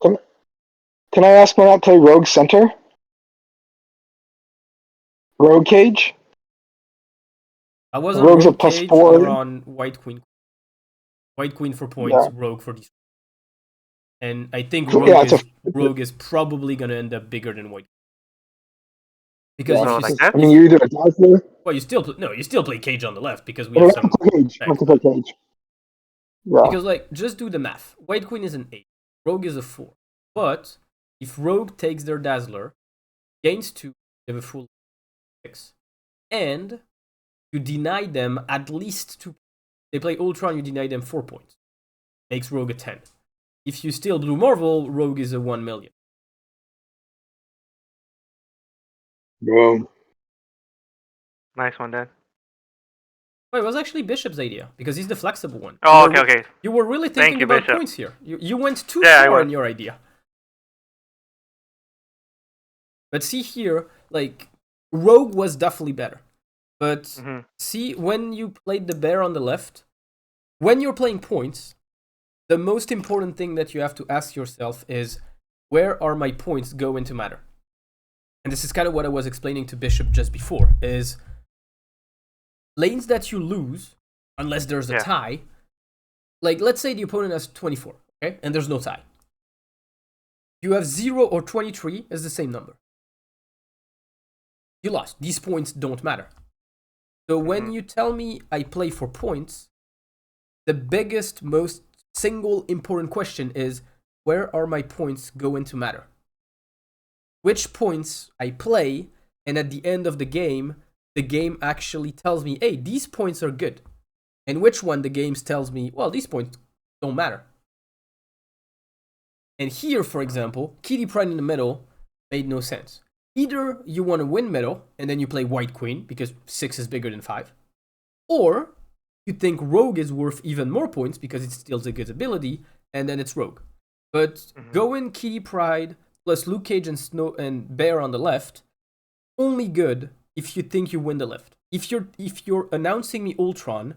Can I ask why not play Rogue Center? Rogue Cage? I was on Rogue's a Rogue plus Cage 4. or on White Queen. White Queen for points, Yeah. Rogue for these. And I think Yeah, Rogue is probably gonna end up bigger than White. Because yeah, if so you like s- that. I mean, you're either a Dazzler well, you still play Cage on the left because we or have you have some to play Cage. You have to play Cage. Yeah. because like just do the math. White Queen is an 8, Rogue is a 4. But if Rogue takes their Dazzler, gains 2, they have a full 6, and you deny them at least 2. They play Ultron, you deny them 4 points. Makes Rogue a 10. If you steal Blue Marvel, Rogue is a 1 million. Boom. Nice one, Dad. Well, it was actually Bishop's idea because he's the flexible one. Oh, okay. You were really Thank thinking you, about Bishop. points here. You went too Yeah, I far was. in your idea. But see here, like Rogue was definitely better. But see, when you played the bear on the left, when you're playing points, the most important thing that you have to ask yourself is, where are my points going to matter? And this is kind of what I was explaining to Bishop just before, is lanes that you lose, unless there's a tie, like let's say the opponent has 24, okay, and there's no tie. You have 0 or 23 as the same number. You lost. These points don't matter. So when you tell me I play for points, the biggest, most single important question is, where are my points going to matter? which points I play, and at the end of the game actually tells me, hey, these points are good. And which one the game tells me, well, these points don't matter. And here, for example, Kitty Pryde in the middle made no sense. Either you want to win middle, and then you play White Queen, because 6 is bigger than 5. Or you think Rogue is worth even more points, because it steals a good ability, and then it's Rogue. But going Kitty Pryde plus Luke Cage and Bear on the left, only good if you think you win the left. If you're announcing me Ultron,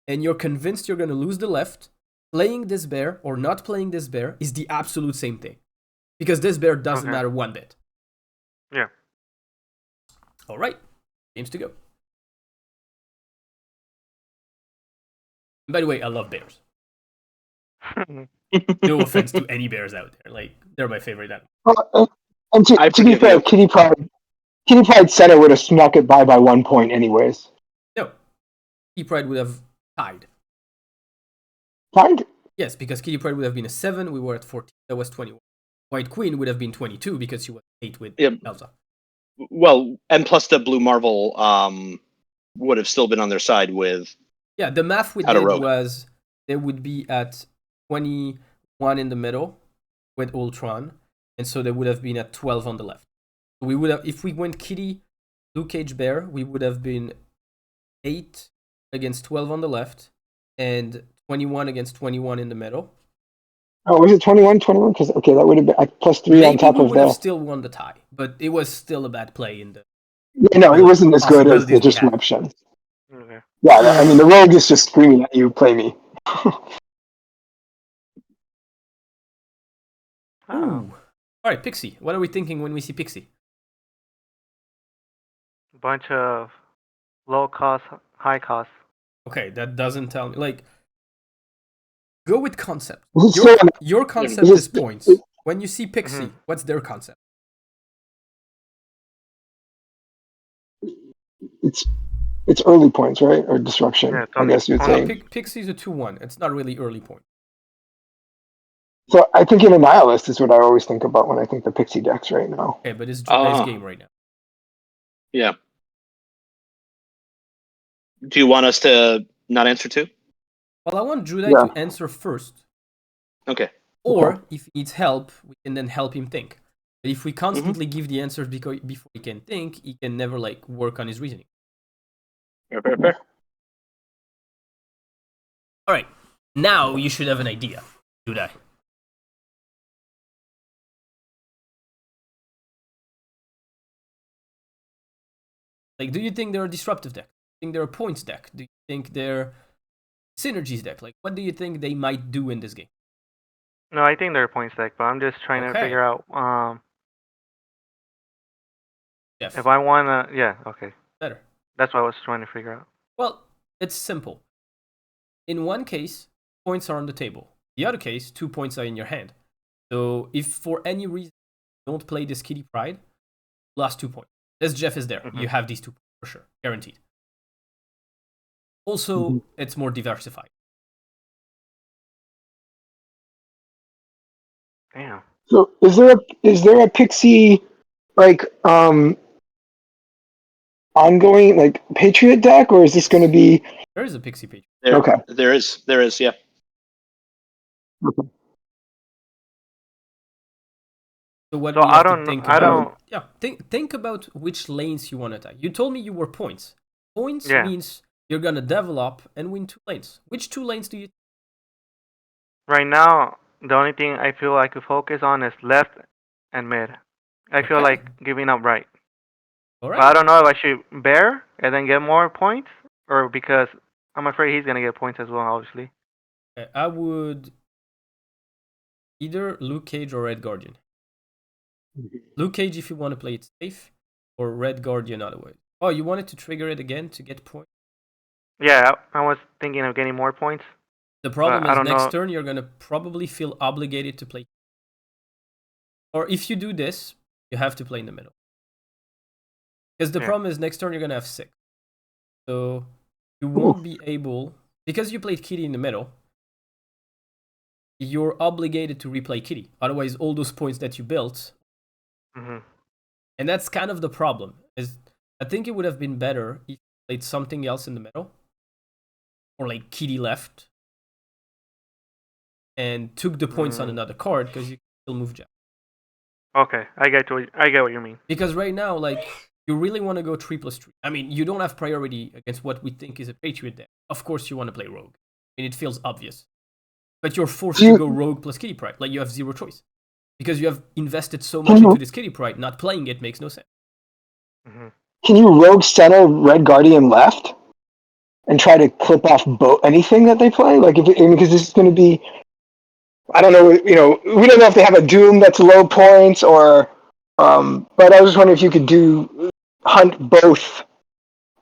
and you're convinced you're going to lose the left, playing this bear or not playing this bear is the absolute same thing. Because this bear doesn't matter one bit. Yeah. Alright, games to go. And by the way, I love bears. No offense to any bears out there. Like, they're my favorite animal. And to be fair, Kitty Pryde said I would have snuck it by 1 point anyways. No. Kitty Pryde would have tied. Tied? Yes, because Kitty Pryde would have been a 7, we were at 14, that was 21. White Queen would have been 22 because she was 8 with Elsa. Well, and plus the Blue Marvel would have still been on their side with... Yeah, the math we did was they would be at 21 in the middle with Ultron, and so they would have been at 12 on the left. We would have, if we went Kitty, Luke Cage, Bear, we would have been 8 against 12 on the left, and 21 against 21 in the middle. Oh, was it 21? 21? Because, okay, that would have been plus 3 on top of that. Maybe we would have still won the tie, but it was still a bad play in the... Yeah, no, it wasn't as good as the disruption. Okay. Yeah, I mean, the rogue is just screaming at you, play me. Ooh. Alright, Pixie. What are we thinking when we see Pixie? Bunch of low cost, high cost. Okay, that doesn't tell me. Like, go with concept. Your concept is points. When you see Pixie, what's their concept? It's early points, right? Or disruption, yeah, I guess you'd say. Pixie's a 2-1. It's not really early point. So I think in a nihilist is what I always think about when I think the Pixie decks right now. Okay, but it's Judai's game right now. Yeah. Do you want us to not answer too? Well, I want Judai to answer first. Okay. Or, if he needs help, we can then help him think. But if we constantly give the answers before he can think, he can never, like, work on his reasoning. Fair. Alright, now you should have an idea, Judai. Like, do you think they're a disruptive deck? Do you think they're a points deck? Do you think they're synergies deck? Like, what do you think they might do in this game? No, I think they're a points deck, but I'm just trying to figure out if I want to... Yeah, okay. Better. That's what I was trying to figure out. Well, it's simple. In one case, points are on the table. The other case, 2 points are in your hand. So if for any reason you don't play this Kitty Pryde, lost 2 points. This Jeff is there. You have these 2 points for sure. Guaranteed. Also, it's more diversified. Damn. So is there a Pixie like ongoing like Patriot deck, or is this going to be? There is a Pixie Patriot. Okay. There is, yeah. Okay. So what So we have I to think don't. about? Yeah, think about which lanes you want to attack. You told me you were points. Points means you're gonna develop and win 2 lanes. Which 2 lanes do you? Right now, the only thing I feel I could focus on is left and mid. I feel like giving up right. All right. But I don't know if I should bear and then get more points, or because I'm afraid he's gonna get points as well. Obviously. I would either Luke Cage or Red Guardian. Luke Cage if you want to play it safe, or Red Guardian otherwise. Oh, you wanted to trigger it again to get points? Yeah, I was thinking of getting more points. The problem is next turn you're gonna probably feel obligated to play. Or if you do this, you have to play in the middle. Because the problem is next turn you're gonna have 6. So you won't be able, because you played Kitty in the middle, you're obligated to replay Kitty. Otherwise all those points that you built And that's kind of the problem. Is I think it would have been better if you played something else in the middle, or like kitty left, and took the points on another card because you can still move Jeff. Okay, I get what you mean. Because right now, like, you really want to go 3+3. I mean, you don't have priority against what we think is a Patriot deck. Of course, you want to play Rogue. I mean, it feels obvious. But you're forced to go Rogue plus Kitty Pryde. Like, you have zero choice. Because you have invested so much into this Kitty Pryde, not playing it makes no sense. Can you Rogue center Red Guardian left and try to clip off anything that they play? Like, because this is going to be, I don't know, we don't know if they have a Doom that's low points or, but I was just wondering if you could hunt both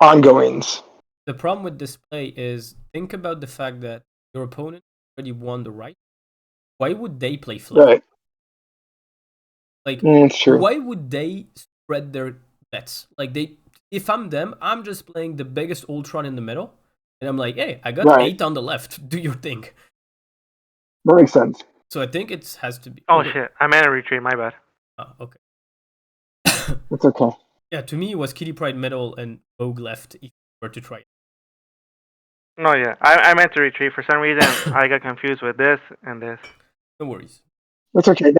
ongoings. The problem with this play is, think about the fact that your opponent already won the right. Why would they play flip? Right. Like, that's true. Why would they spread their bets? Like, if I'm them, I'm just playing the biggest Ultron in the middle, and I'm like, hey, I got 8 on the left. Do your thing. That makes sense. So I think it has to be. Oh shit! I meant to retreat. My bad. Oh, okay. It's okay. Yeah, to me it was Kitty Pryde middle and Rogue left if you were to try it. No, yeah, I meant to retreat. For some reason, I got confused with this and this. No worries. That's okay.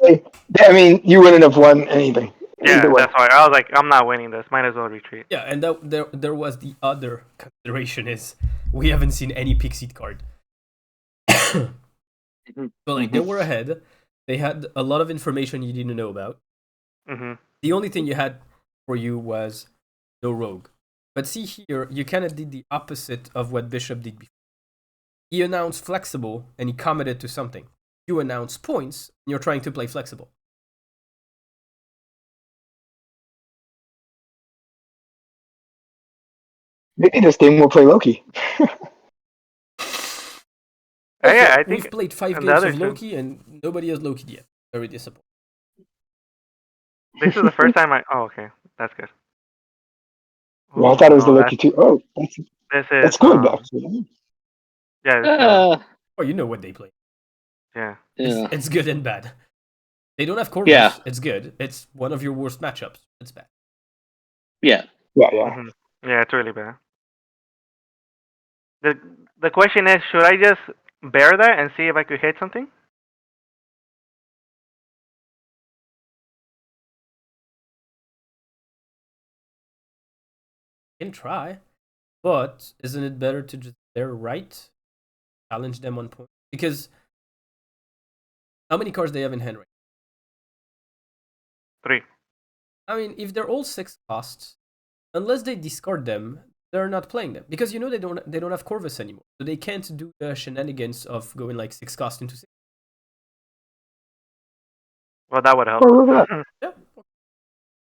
I mean, you wouldn't have won anything. Yeah, that's why I was like, I'm not winning this. Might as well retreat. Yeah, and there was the other consideration is we haven't seen any Pixie card. So like they were ahead. They had a lot of information you didn't know about. The only thing you had for you was no Rogue. But see here, you kind of did the opposite of what Bishop did before. He announced flexible and he committed to something. You announce points and you're trying to play flexible. Maybe this game we'll play Loki. Yeah, I think we've played 5 games of Loki and nobody has Loki yet. Very disappointing. This is the first time Oh, okay. That's good. Well, I thought it was the Loki too. Oh, that's good, actually. Yeah. Oh, you know what they play. Yeah. It's good and bad. They don't have Corvus. Yeah. It's good. It's one of your worst matchups. It's bad. Yeah. Yeah. Yeah, it's really bad. The question is, should I just bear that and see if I could hit something? You can try, but isn't it better to just bear right? Challenge them on point? Because how many cards they have in hand right 3. I mean, if they're all 6 costs, unless they discard them, they're not playing them. Because you know they don't have Corvus anymore. So they can't do the shenanigans of going like 6 cost into 6. Well, that would help. Oh, look at that. Yeah.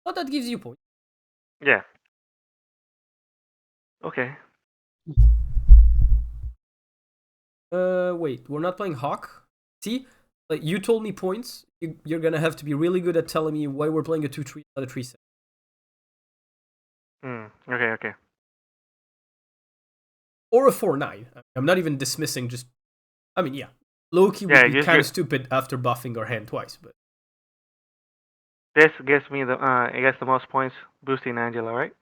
Well, that gives you points. Yeah. Okay. Wait, we're not playing Hawk? See? Like, you told me points. You're gonna have to be really good at telling me why we're playing a 2-3, not a 3-7. Okay. Or a 4-9. I'm not even dismissing just... I mean, yeah. Loki would be kind of stupid after buffing our hand twice, but... This gives me the most points boosting Angela, right?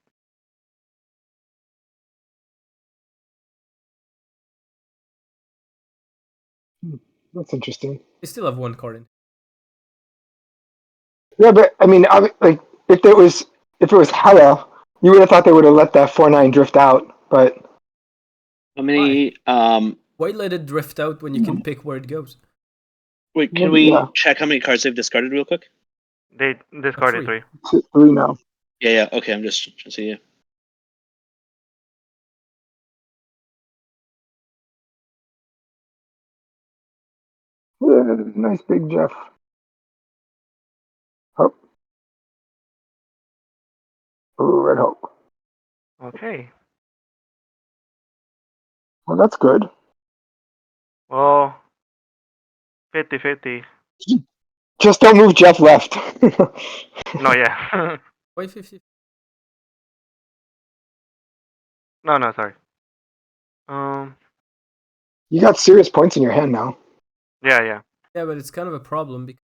That's interesting. They still have 1 card in. Yeah, but I mean, like if it was Hela, you would have thought they would have let that 4-9 drift out. But how many? Why let it drift out when you can pick where it goes? Wait, can we check how many cards they've discarded real quick? They discarded 3. 3 now. Yeah. Okay, I'm just trying to see you. Yeah, nice big Jeff. Hope. Oh, Red Hope. Okay. Well, that's good. Well, 50-50. Just don't move Jeff left. No, yeah. Why 50? No, sorry. You got serious points in your hand now. Yeah. Yeah, but it's kind of a problem because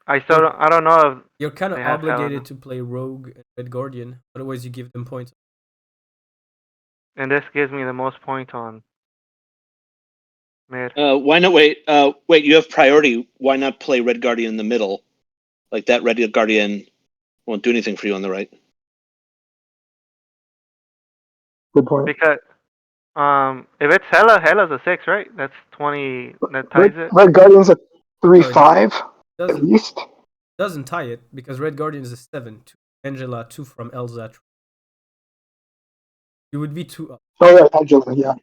I don't know if You're kind of they have Hela now. obligated to play Rogue and Red Guardian, otherwise you give them points. And this gives me the most points on mid. Why not wait? Wait, you have priority. Why not play Red Guardian in the middle? Like that Red Guardian won't do anything for you on the right. Good point. Because if it's Hela's a 6, right? That's 20. That ties Red, it. Red Guardian's a 3/5 at Doesn't least. doesn't tie it because Red Guardian is a 7, 2 Angela, 2 from Elza. You would be 2 up. Oh yeah, Angela, yeah.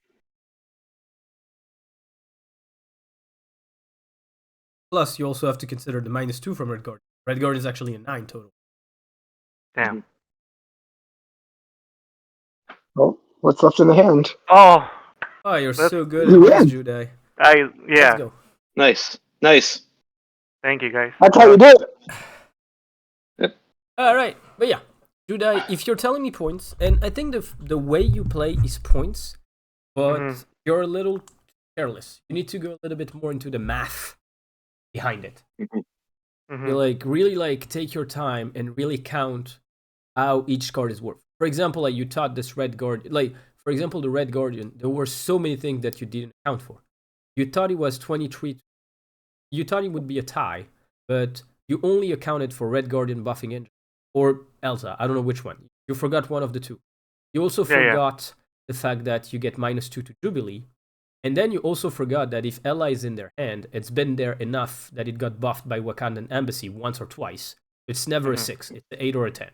Plus, you also have to consider the -2 from Red Guardian. Red Guardian is actually a 9 total. Damn. Well, what's left in the hand? Oh, Oh, you're That's- so good You at this, win. Judai. yeah. Let's go. Nice. Thank you, guys. That's how you do it. Alright, but yeah. Judai, if you're telling me points, and I think the way you play is points, but Mhm. you're a little careless. You need to go a little bit more into the math behind it. Mhm. You really take your time and really count how each card is worth. For example, like you thought this Red Guardian, for example, the Red Guardian, there were so many things that you didn't account for. You thought it was 23. You thought it would be a tie, but you only accounted for Red Guardian buffing Angel or Elsa. I don't know which one. You forgot one of the two. You also forgot the fact that you get -2 to Jubilee. And then you also forgot that if Ella is in their hand, it's been there enough that it got buffed by Wakandan Embassy once or twice. It's never a 6. It's an 8 or a 10.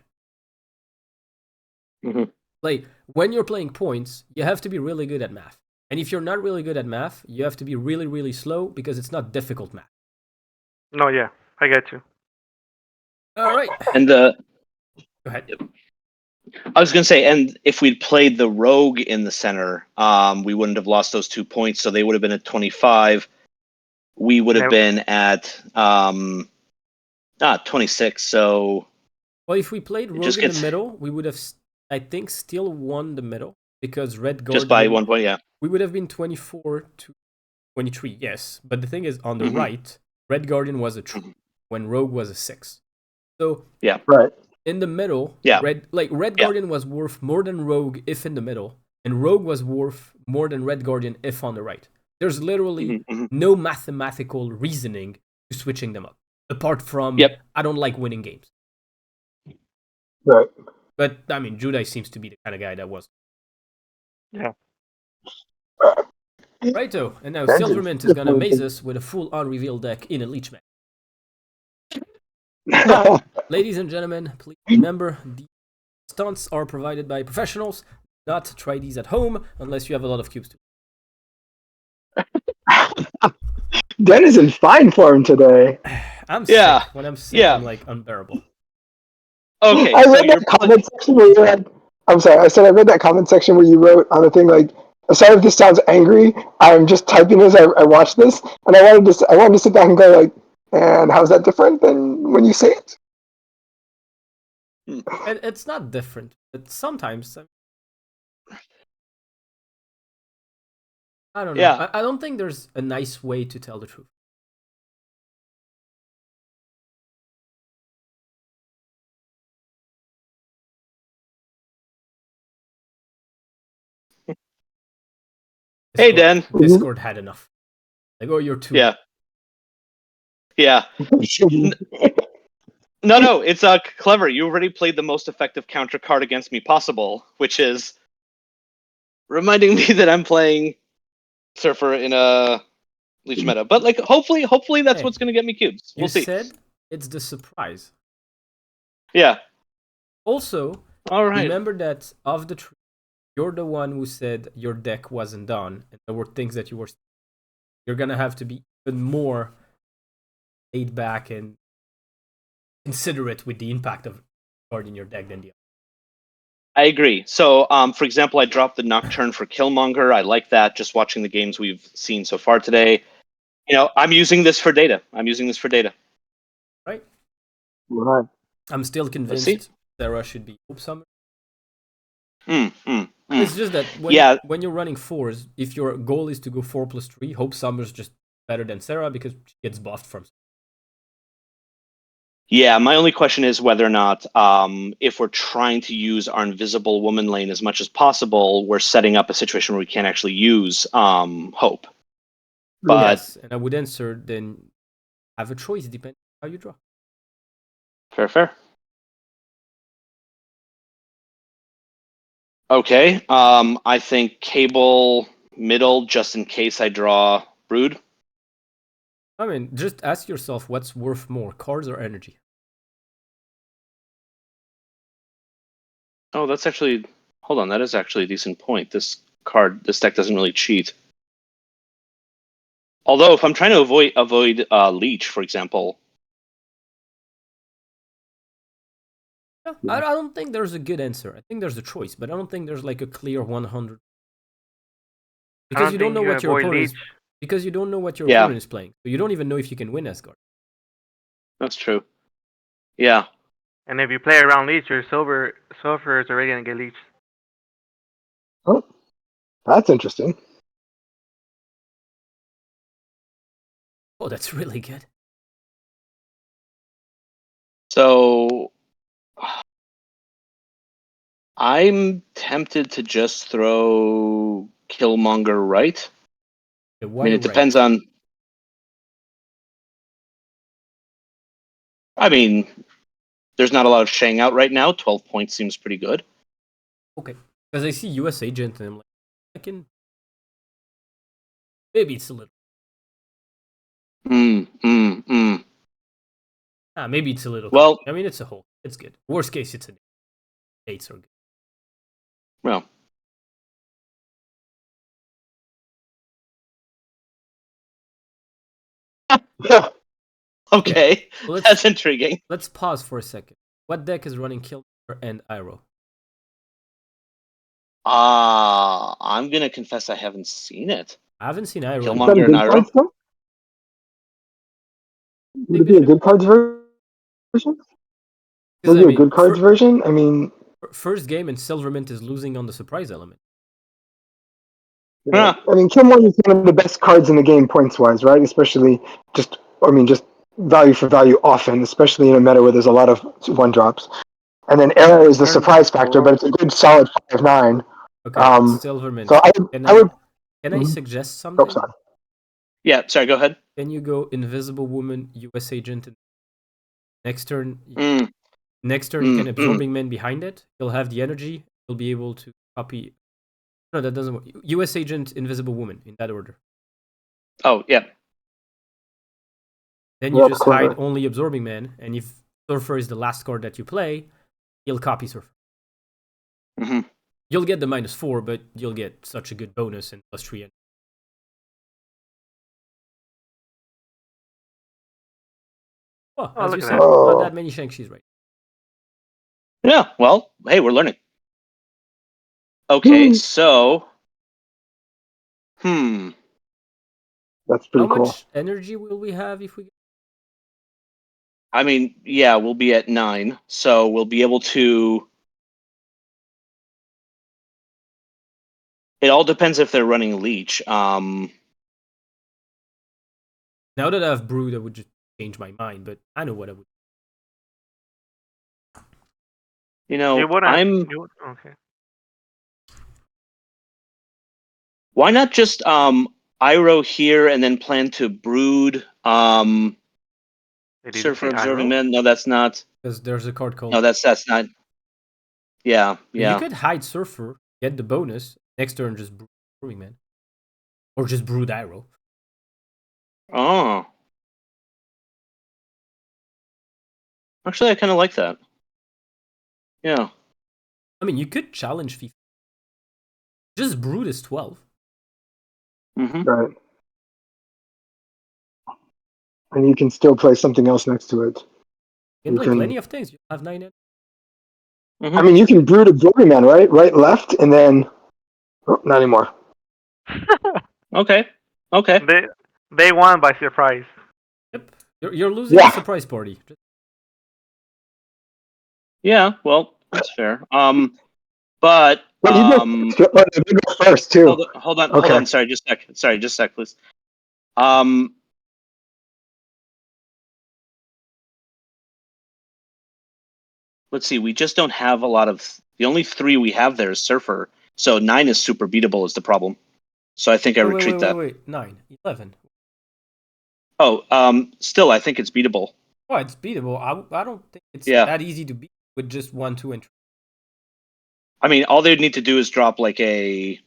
Mhm. Like, when you're playing points, you have to be really good at math. And if you're not really good at math, you have to be really, really slow because it's not difficult math. No, yeah, I get you. All right. And Go ahead. I was gonna say, and if we'd played the Rogue in the center, we wouldn't have lost those 2 points, so they would have been at 25. We would have Yep. been at 26. So Well, if we played Rogue just in the gets- middle, we would have, I think, still won the middle because Red Guardian. just by 1 point, yeah. We would have been 24 to 23, yes. But the thing is, on the Mhm. right, Red Guardian was a 3 when Rogue was a 6. So Right. in the middle, Yeah. Red Yeah. Guardian was worth more than Rogue if in the middle, and Rogue was worth more than Red Guardian if on the right. There's literally Mhm. no mathematical reasoning to switching them up, apart from Yep. I don't like winning games. Right. But I mean, Judai seems to be the kind of guy that was. Yeah. Righto, and now Thank you. Silvermint is gonna amaze us with a full unrevealed deck in a Leech match. Ladies and gentlemen, please remember the stunts are provided by professionals. Do not try these at home unless you have a lot of cubes too. Den is in fine form today. I'm Yeah. sick. When I'm sick, Yeah. I'm like unbearable. Okay, I so read you're that comment section where you had. I'm sorry. I said I read that comment section where you wrote on the thing like, "Sorry if this sounds angry. I'm just typing as I watch this, and I wanted to sit back and go like, and how's that different than when you say it?" It's not different, but sometimes I don't know. Yeah. I don't think there's a nice way to tell the truth. Hey, Dan. Discord had enough. Like, oh, you're too. Yeah. No, it's clever. You already played the most effective counter card against me possible, which is reminding me that I'm playing Surfer in a Leech meta. But like, hopefully that's Hey, what's going to get me cubes. We'll You see. said it's the surprise. Yeah. Also, All right. remember that of the three, you're the one who said your deck wasn't done, and there were things that you were. You're gonna have to be even more laid back and considerate with the impact of card in your deck than the other. I agree. So, for example, I dropped the Nocturne for Killmonger. I like that. Just watching the games we've seen so far today. I'm using this for data. Right? Right. I'm still see. convinced Sarah should be Hope Summer. Mm. It's just that when you're running 4s, if your goal is to go 4+3, Hope Summer's just better than Sarah because she gets buffed from. Yeah, my only question is whether or not, if we're trying to use our invisible woman lane as much as possible, we're setting up a situation where we can't actually use hope. But Yes, and I would answer then have a choice depending on how you draw. fair. Okay. I think cable middle, just in case I draw brood. I mean, just ask yourself what's worth more, cards or energy? Oh, that's actually. Hold on, that is actually a decent point. This deck doesn't really cheat. Although, if I'm trying to avoid leech, for example. Yeah, I don't think there's a good answer. I think there's a choice, but I don't think there's like a clear 100. Because you don't know what your opponent is. Because you don't know what your opponent is playing, so you don't even know if you can win Asgard. That's true. Yeah. And if you play around leech, your silver is already gonna get leeched. Oh, that's interesting. Oh, that's really good. So I'm tempted to just throw Killmonger right. Yeah, I mean, it depends on. I mean, there's not a lot of Shang out right now. 12 points seems pretty good. Okay, because I see US Agent and I'm like, I can. Maybe it's a little. Maybe it's a little. Well, I mean, it's a whole. It's good. Worst case, it's an 8s are good. Well. Yeah. Okay, Well, that's intriguing. Let's pause for a second. What deck is running Killmonger and Iroh? I'm gonna confess I haven't seen it. I haven't seen Iroh. Killmonger and Iroh. Would it be a good cards version? Would it be a good cards version? I mean, first game and Silvermint is losing on the surprise element. I mean, Killmonger is one of the best cards in the game points wise, right? Especially just value for value often, especially in a meta where there's a lot of 1-drops. And then Arrow is the surprise factor, but it's a good solid 5/9. Okay, Silvermint. So I would. Can I suggest something? Oh, sorry. Yeah, sorry. Go ahead. Can you go Invisible Woman, US Agent? Next turn, you can Absorbing Man behind it. He'll have the energy. He'll be able to copy. No, that doesn't work. US Agent, Invisible Woman, in that order. Oh, yeah. Then you just hide only Absorbing Man, and if Surfer is the last card that you play, he'll copy Surfer. You'll get the -4, but you'll get such a good bonus and +3. Oh, as you said, not that many Shang-Chi's, right? Yeah, well, hey, we're learning. Okay, so... That's pretty cool. How much energy will we have if we... I mean, yeah, we'll be at 9, so we'll be able to... It all depends if they're running Leech. Now that I have Brood, I would just change my mind, but I know what I would. You know, okay. Why not just Iroh here and then plan to Brood Surfer Observing Man? No, that's not. Because there's a card called... No, that's not. Yeah. You could hide Surfer, get the bonus, next turn just Brood Observing Man. Or just Brood Iroh. Oh. Actually, I kind of like that. Yeah. I mean, you could challenge FIFA. Just Brood is 12. Right. And you can still play something else next to it. You can play plenty of things. You have 9 in. I mean, you can Brood Absorbing Man, right? Right, left, and then... Oh, not anymore. Okay. They won by surprise. Yep. You're losing the surprise party. Yeah, well, that's fair. But you go first too. Hold on. Sorry, just a sec, please. let's see, we just don't have a lot of. The only 3 we have there is Surfer, so 9 is super beatable is the problem. So I think I retreat that. Wait. 9, 11. Oh, still I think it's beatable. Oh, it's beatable. I don't think it's that easy to beat with just 1, 2, and 3. I mean, all they'd need to do is drop like a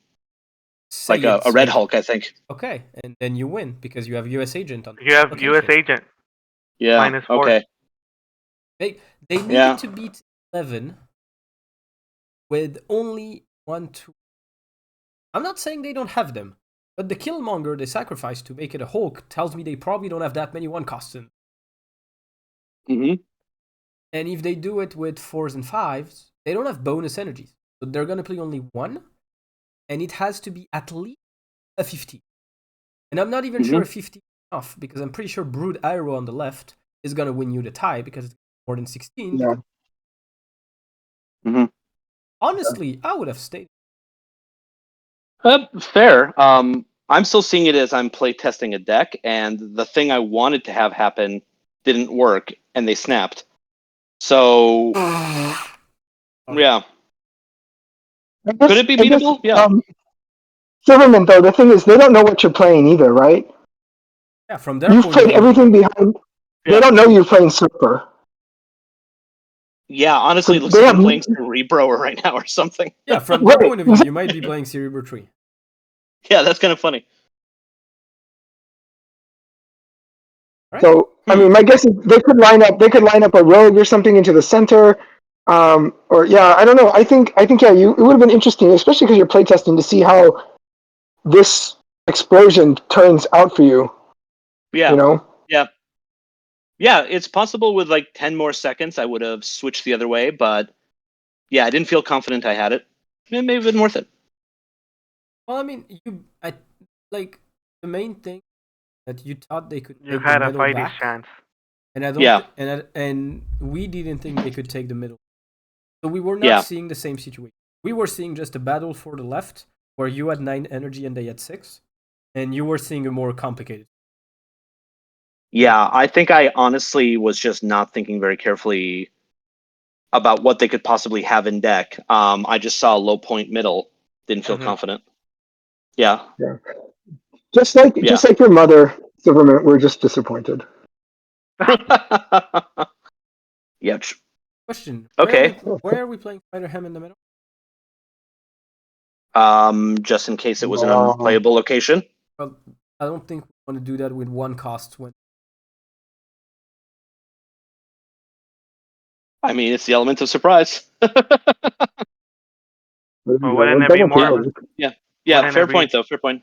Red Hulk, I think. Okay, and then you win because you have US Agent on. You have location. US Agent. Yeah. -4. Okay. They needed to beat 11 with only 1, 2. I'm not saying they don't have them, but the Killmonger they sacrificed to make it a Hulk tells me they probably don't have that many 1 costs in. Mm-hmm. And if they do it with 4s and 5s, they don't have bonus energies. So they're going to play only 1, and it has to be at least a 50. And I'm not even sure 50 is enough, because I'm pretty sure Brood Arrow on the left is going to win you the tie, because it's more than 16. Yeah. Mm-hmm. Honestly, I would have stayed. Fair. I'm still seeing it as I'm playtesting a deck, and the thing I wanted to have happen didn't work, and they snapped. So, yeah. Could it be beatable? Yeah. Silverman, though, the thing is, they don't know what you're playing either, right? Yeah, from their You've point played of view. everything behind. Yeah. They don't know you're playing Super. Yeah, honestly, it looks like I'm playing Cerebro right now or something. Yeah, from their point of view, you might be playing Cerebro 3. Yeah, that's kind of funny. Right? So, I mean, my guess is they could line up a rogue or something into the center. Or yeah, I don't know. I think yeah, it would have been interesting, especially because you're playtesting, to see how this explosion turns out for you. Yeah. You know? Yeah. Yeah, it's possible with like 10 more seconds I would have switched the other way, but yeah, I didn't feel confident I had it. It may have been worth it. Well, I mean, the main thing that you thought they could You take had the a middle fighting back, chance. and I don't, and we didn't think they could take the middle. So we were not seeing the same situation. We were seeing just a battle for the left, where you had 9 energy and they had 6, and you were seeing a more complicated. Yeah, I think I honestly was just not thinking very carefully about what they could possibly have in deck. I just saw low point middle, didn't feel confident. Yeah. Yeah. Just like your mother, Silverman, we're just disappointed. Yeah. Question. Okay. Where are we playing Spider-Ham in the middle? Just in case it was an unplayable location. Well, I don't think we want to do that with 1 cost. I mean, it's the element of surprise. But wouldn't it be more? Yeah. Fair point, though. Fair point.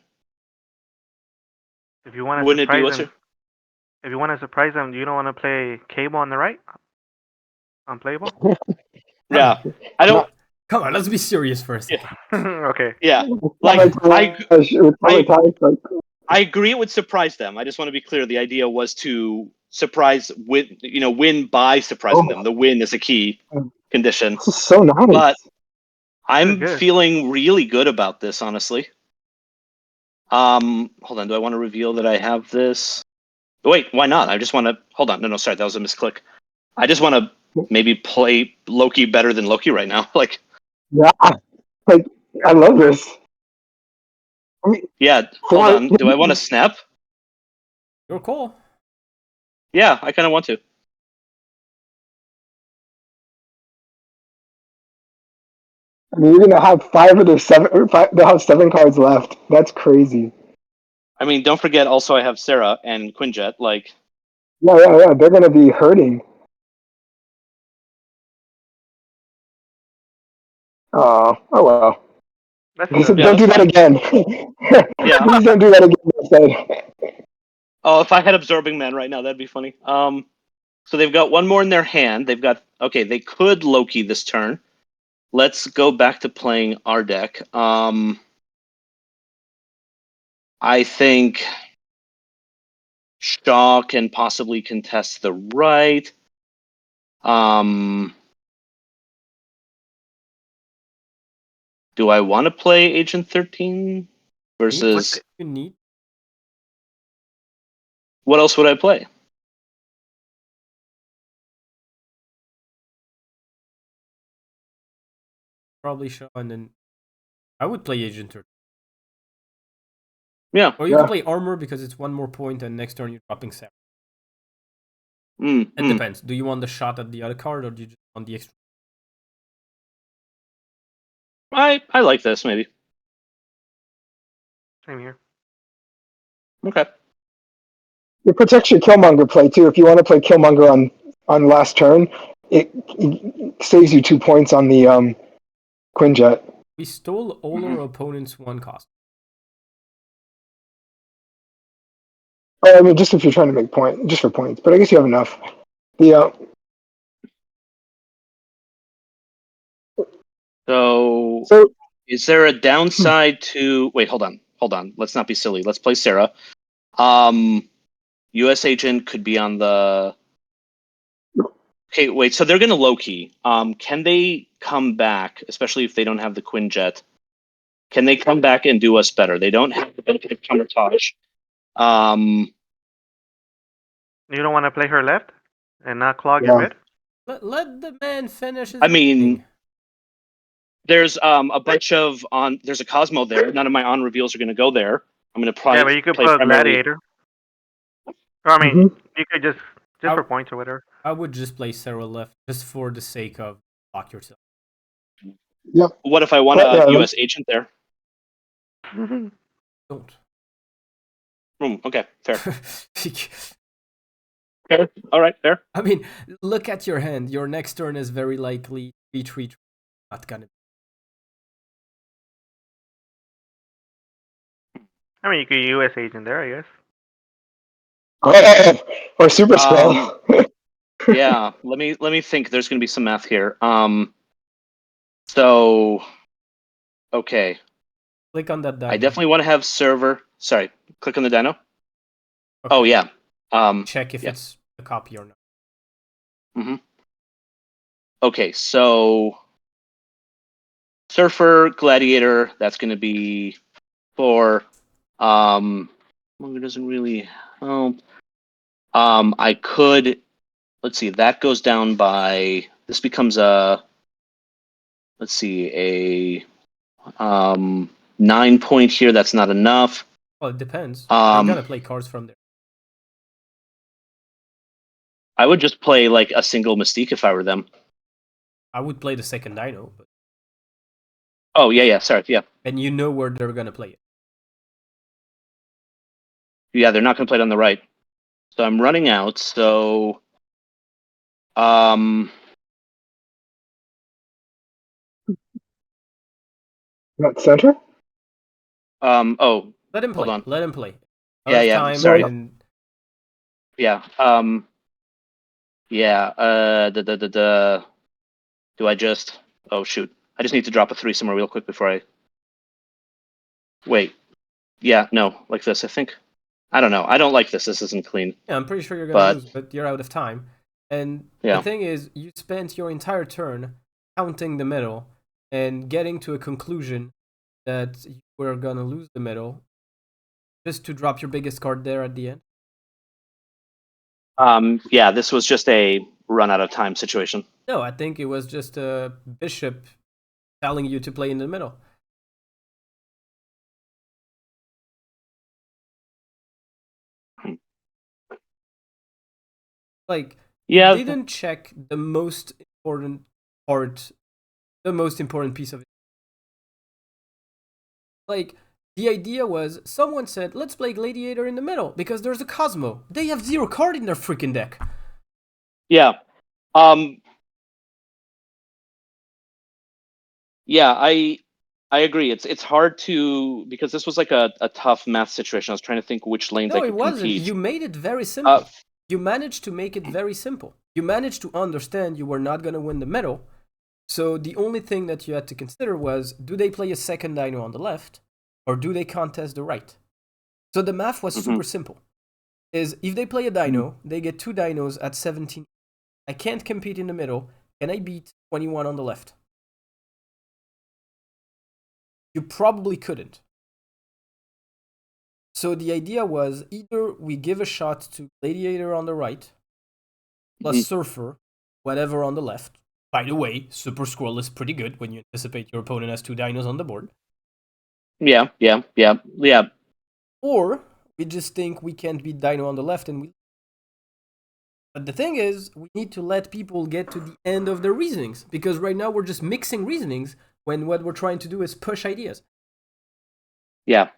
If you want to Wouldn't it be surprise them, if you want to surprise them, you don't want to play Cable on the right, unplayable. Yeah, I don't. Come on, let's be serious for a second. Okay. Yeah, like I agree it would surprise them. I just want to be clear. The idea was to surprise win by surprising them. The win is a key condition. This is so nice. But I'm feeling really good about this, honestly. Hold on. Do I want to reveal that I have this? Wait, why not? I just want to hold on. No, sorry, that was a misclick. I just want to maybe play Loki better than Loki right now. Like, yeah, like I love this. I mean, yeah, hold on. Do I want to snap? Your call. Yeah, I kind of want to. I mean, you're gonna have 5 of their 7. They'll have 7 cards left. That's crazy. I mean, don't forget. Also, I have Sarah and Quinjet. Like, yeah. They're gonna be hurting. Oh well. Don't do that again. Yeah. Please don't do that again. Oh, if I had Absorbing Man right now, that'd be funny. So they've got 1 more in their hand. They could Loki this turn. Let's go back to playing our deck. I think Shaw can possibly contest the right. Do I want to play Agent 13 versus? You need. What else would I play? probably show, and then I would play Agent Turtle. Yeah. Or you can play Armor because it's one more point, and next turn you're dropping Sarah. It depends. Do you want the shot at the other card, or do you just want the extra? I like this, maybe. Same here. Okay. It protects your Killmonger play too. If you want to play Killmonger on last turn, it saves you 2 points on the Quinjet. We stole all our opponent's 1 cost. Oh, I mean, just if you're trying to make just for points. But I guess you have enough. So is there a downside to? Wait, hold on. Let's not be silly. Let's play Sarah. U.S. agent could be on the. Okay, wait. So they're going to low key. Can they come back, especially if they don't have the Quinjet? Can they come back and do us better? They don't have the benefit of countertage. You don't want to play her left and not clog your mid? Let the man finish his I mean, thing. there's a bunch of there's a Cosmo there. None of my on reveals are going to go there. I'm going to probably but you could play put a primarily. Gladiator. Or, I mean, you could just for points or whatever. I would just play Sarah left just for the sake of lock yourself. Yep. What if I want a U.S. agent there? Don't. Okay, fair. Fair. All right, fair. I mean, look at your hand. Your next turn is very likely 3/3. Not gonna. I mean, you could U.S. agent there, I guess. Or super spell. Yeah, let me think. There's going to be some math here. So, okay. Click on that dino. I definitely want to have server. Sorry, click on the dino. Okay. Oh yeah. Check if it's a copy or not. Okay, so Surfer, Gladiator, that's going to be 4. It doesn't really help. I could, let's see, that goes down by, this becomes a 9 point here. That's not enough. Well, it depends. You're gonna play cards from there. I would just play like a single Mystique if I were them. I would play the second dino. But... Oh, yeah, sorry, yeah. And you know where they're gonna play it. Yeah, they're not gonna play it on the right. So I'm running out, so... Not center? Oh, let him play. Hold on. Let him play. Yeah, sorry. And... Yeah, do I just... Oh, shoot. I just need to drop a 3 somewhere real quick before I... Wait. Yeah, no, like this, I think. I don't know. I don't like this. This isn't clean. Yeah, I'm pretty sure you're gonna lose, but you're out of time. And the thing is, you spent your entire turn counting the middle and getting to a conclusion that you were gonna lose the middle just to drop your biggest card there at the end. Yeah, this was just a run out of time situation. No, I think it was just a bishop telling you to play in the middle. Like, yeah, you didn't check the most important part, the most important piece of it. Like, the idea was, someone said, let's play Gladiator in the middle, because there's a Cosmo. They have 0 card in their freaking deck. Yeah. Yeah, I agree. It's hard to, because this was like a tough math situation. I was trying to think which lanes I could compete. No, it wasn't. You made it very simple. You managed to make it very simple. You managed to understand you were not going to win the middle. So the only thing that you had to consider was, do they play a second dino on the left? Or do they contest the right? So the math was super simple. Is if they play a dino, they get 2 dinos at 17. I can't compete in the middle. Can I beat 21 on the left? You probably couldn't. So the idea was, either we give a shot to Gladiator on the right, plus Surfer, whatever on the left, By the way, Super Scroll is pretty good when you anticipate your opponent has 2 dinos on the board. Yeah. Or we just think we can't beat dino on the left and we. But the thing is, we need to let people get to the end of their reasonings, because right now we're just mixing reasonings when what we're trying to do is push ideas. Yeah.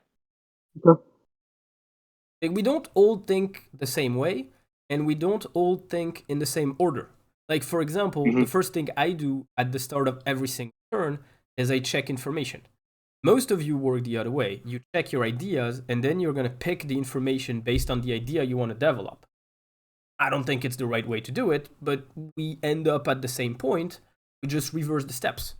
Okay. Like, we don't all think the same way, and we don't all think in the same order. Like, for example, the first thing I do at the start of every single turn is I check information. Most of you work the other way. You check your ideas, and then you're going to pick the information based on the idea you want to develop. I don't think it's the right way to do it, but we end up at the same point. We just reverse the steps.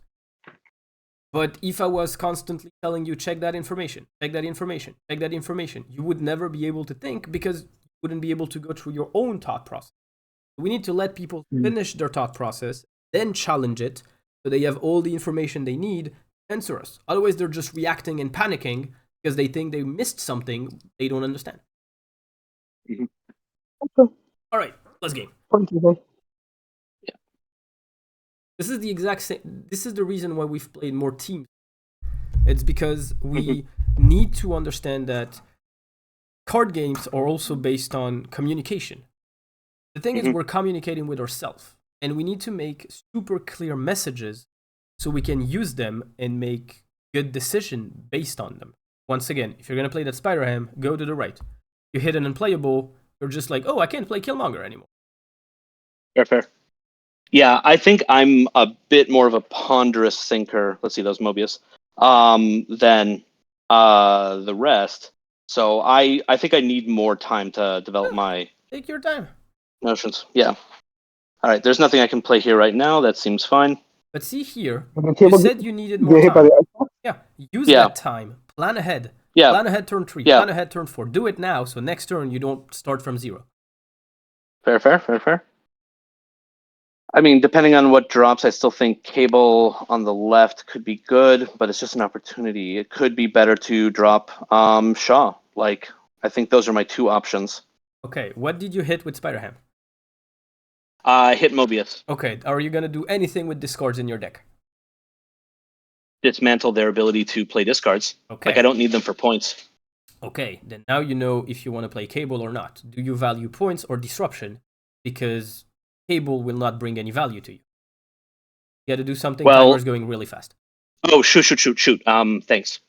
But if I was constantly telling you, check that information, check that information, check that information, you would never be able to think, because you wouldn't be able to go through your own thought process. We need to let people finish their thought process, then challenge it, so they have all the information they need to answer us. Otherwise, they're just reacting and panicking because they think they missed something they don't understand. Okay. All right, let's game. Thank you. This is the exact same. This is the reason why we've played more teams. It's because we need to understand that card games are also based on communication. The thing is, we're communicating with ourselves, and we need to make super clear messages so we can use them and make good decisions based on them. Once again, if you're going to play that Spider Ham, go to the right. You hit an unplayable, you're just like, oh, I can't play Killmonger anymore. Fair. Yeah, I think I'm a bit more of a ponderous thinker. Let's see those Mobius. Than the rest. So I think I need more time to develop my Take your time. notions. Yeah. All right. There's nothing I can play here right now. That seems fine. But see here, And then you Cable said you needed get more hit by time. the Xbox? Yeah, use Yeah. that time. Plan ahead. Yeah. Plan ahead turn 3. Yeah. Plan ahead turn 4. Do it now, so next turn you don't start from 0. Fair. I mean, depending on what drops, I still think Cable on the left could be good, but it's just an opportunity. It could be better to drop Shaw. Like, I think those are my 2 options. Okay, what did you hit with Spider Ham? Hit Mobius. Okay, are you gonna do anything with discards in your deck? Dismantle their ability to play discards. Okay. Like, I don't need them for points. Okay, then now you know if you want to play Cable or not. Do you value points or disruption? Because Cable will not bring any value to you. You gotta do something, Well- timer's going really fast. Oh, shoot. Thanks.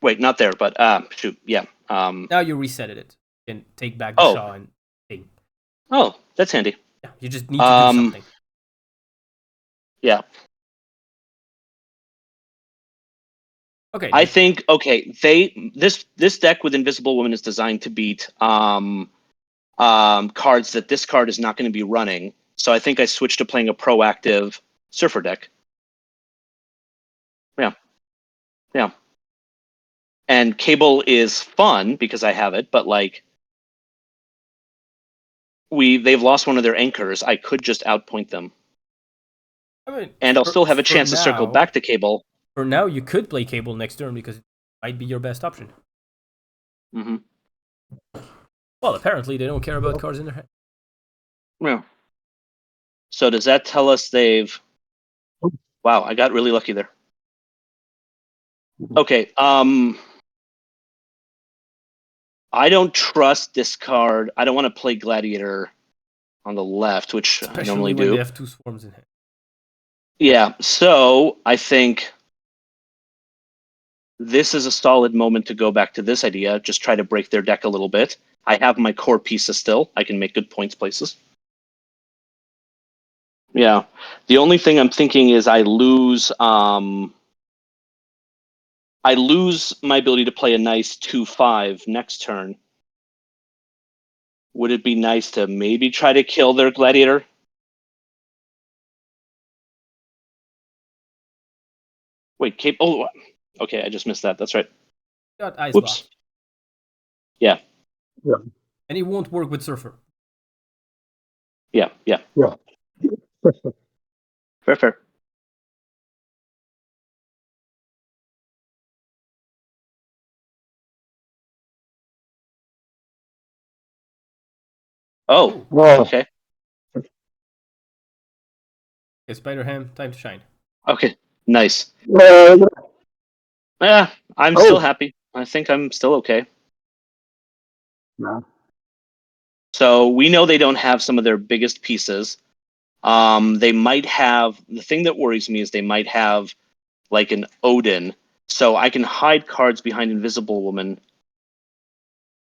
Wait, not there, but shoot. Yeah. Now you resetted it. You can take back the Shaw and thing. Oh, that's handy. Yeah, you just need to do something. Yeah. Okay. I think this deck with Invisible Woman is designed to beat cards that this card is not going to be running. So I think I switched to playing a proactive Surfer deck. Yeah. And Cable is fun because I have it, but like they've lost one of their anchors. I could just outpoint them. I mean, And I'll still have a chance to circle now- back to Cable. For now, you could play Cable next turn because it might be your best option. Mm-hmm. Well, apparently they don't care about cards in their hand. Yeah. So does that tell us they've... Wow, I got really lucky there. Okay, I don't trust this card. I don't want to play Gladiator on the left, which I Especially normally when do. they have 2 swarms in hand. Yeah, so I think this is a solid moment to go back to this idea, just try to break their deck a little bit. I have my core pieces still. I can make good points places. Yeah. The only thing I'm thinking is I lose my ability to play a nice 2/5 next turn. Would it be nice to maybe try to kill their Gladiator? Wait, Cape. Oh, okay, I just missed that. That's right. Got Ice Whoops. Block. Yeah. And it won't work with Surfer. Yeah. Fair. Oh, Wow. okay. Okay, Okay, Spider Ham, time to shine. Okay, nice. Uh, Yeah, I'm Oh. still happy. I think I'm still okay. no. So we know they don't have some of their biggest pieces. They might have, the thing that worries me is they might have like an Odin. So I can hide cards behind Invisible Woman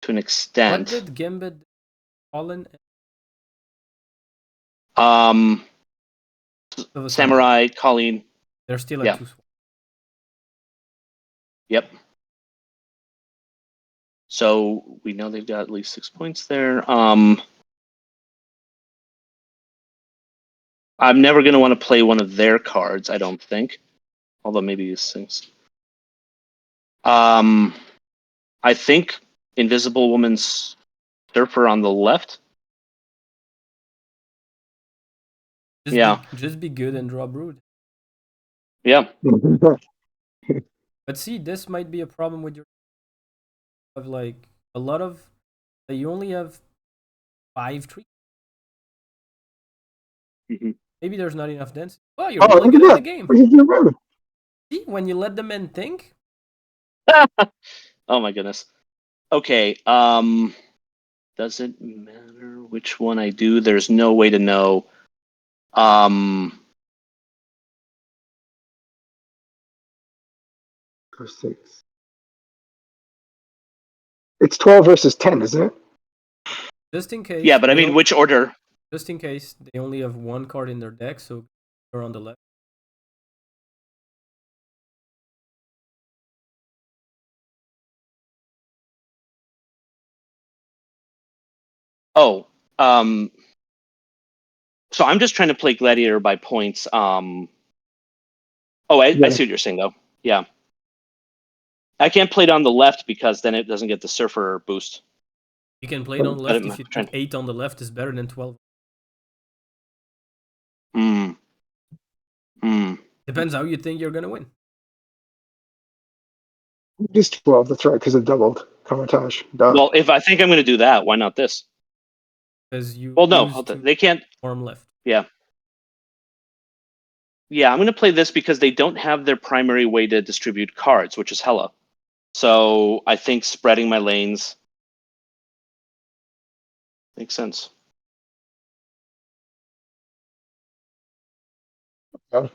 to an What extent. did Gambit, Colin, Samurai, Colleen. They're still at Yeah. 2 swamp. Yep. So we know they've got at least 6 points there. I'm never going to want to play one of their cards, I don't think. Although maybe these things. I think Invisible Woman's Surfer on the left. Just be good and draw Brood. Yeah. But see, this might be a problem with your of like a lot of you only have 5 trees. Mhm. Maybe there's not enough density. Well, you're Oh, really look good at at the that. game. Look at your road. See, when you let the men think, Oh my goodness. Okay. Does it matter which one I do? There's no way to know. For 6. It's 12 versus 10, isn't it? just in case. Yeah, but I mean, which order? Just in case they only have 1 card in their deck, so you're on the left. Oh, so I'm just trying to play Gladiator by points. I see what you're saying though. Yeah, I can't play it on the left because then it doesn't get the Surfer boost. You can play it on the But left I'm if you trying- think 8 on the left is better than 12. Depends how you think you're gonna win. Just 12, that's right, because it doubled. Commentage. Duh. Well, if I think I'm going to do that, why not this? Because you Well, no, lose to they can't. form left. Yeah. Yeah, I'm going to play this because they don't have their primary way to distribute cards, which is Hela. So I think spreading my lanes makes sense. Yeah.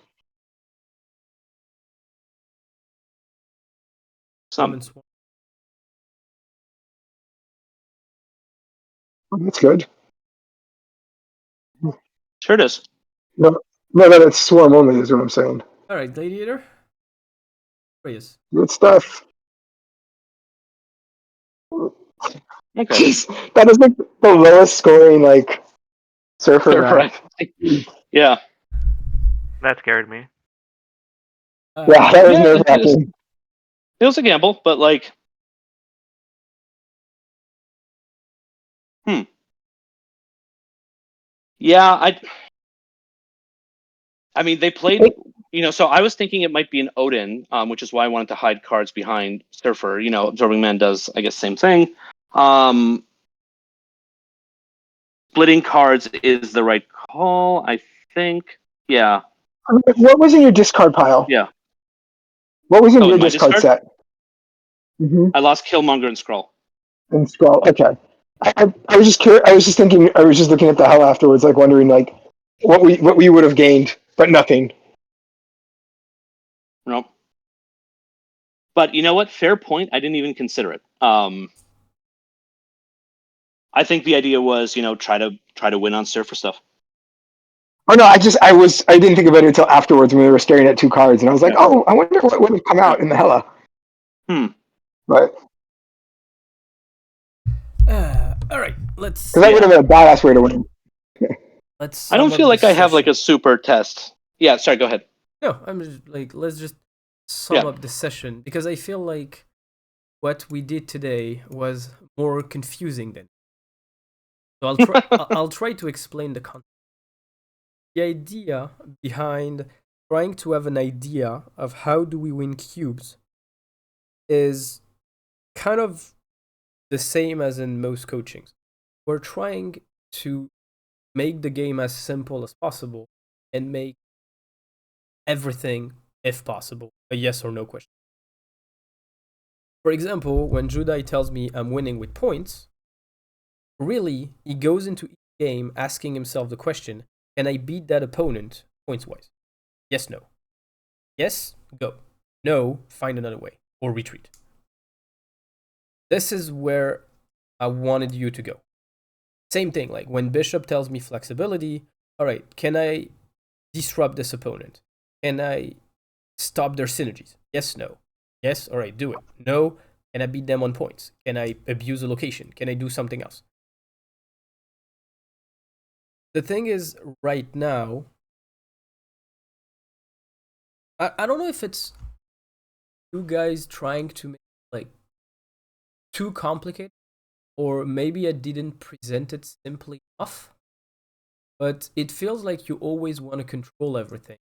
Common swarm. That's good. Sure it is. No, it's swarm only, is what I'm saying. Alright, Gladiator. Yes. Good stuff. Okay. Jeez, that is like the lowest scoring like surfer. Right. Yeah. That scared me. Yeah, that was Yeah, nerve wracking. It was a gamble, but like, yeah, I mean, they played, so I was thinking it might be an Odin, which is why I wanted to hide cards behind Surfer. Absorbing Man does, I guess, same thing. Splitting cards is the right call, I think. Yeah. What was in your discard pile? Yeah. What was in your in my discard set? Mm-hmm. I lost Killmonger and Skrull. And Scroll. Okay. I was just curious. I was just thinking. I was just looking at the hell afterwards, like wondering, like what we would have gained, but nothing. No. But you know what? Fair point. I didn't even consider it. I think the idea was, try to win on Surfer stuff. Oh no, I didn't think about it until afterwards when we were staring at 2 cards, and I was like, oh, I wonder what would have come out in the Hela. But all right, let's. Because that would have been a badass way to win. Let's. I don't feel like I have like a super test. Yeah, sorry. Go ahead. No, I'm just like let's just sum up the session because I feel like what we did today was more confusing than. So I'll try. I'll try to explain the concept. The idea behind trying to have an idea of how do we win cubes is kind of the same as in most coachings. We're trying to make the game as simple as possible and make everything if possible, a yes or no question. For example, when Judai tells me I'm winning with points, really, he goes into each game asking himself the question, can I beat that opponent points-wise? Yes, no. Yes, go. No, find another way, or retreat. This is where I wanted you to go. Same thing, like when Bishop tells me flexibility, all right, can I disrupt this opponent? Can I stop their synergies? Yes, no. Yes, all right, do it. No, can I beat them on points? Can I abuse a location? Can I do something else? The thing is, right now, I don't know if it's you guys trying to make it, like, too complicated, or maybe I didn't present it simply enough, but it feels like you always want to control everything,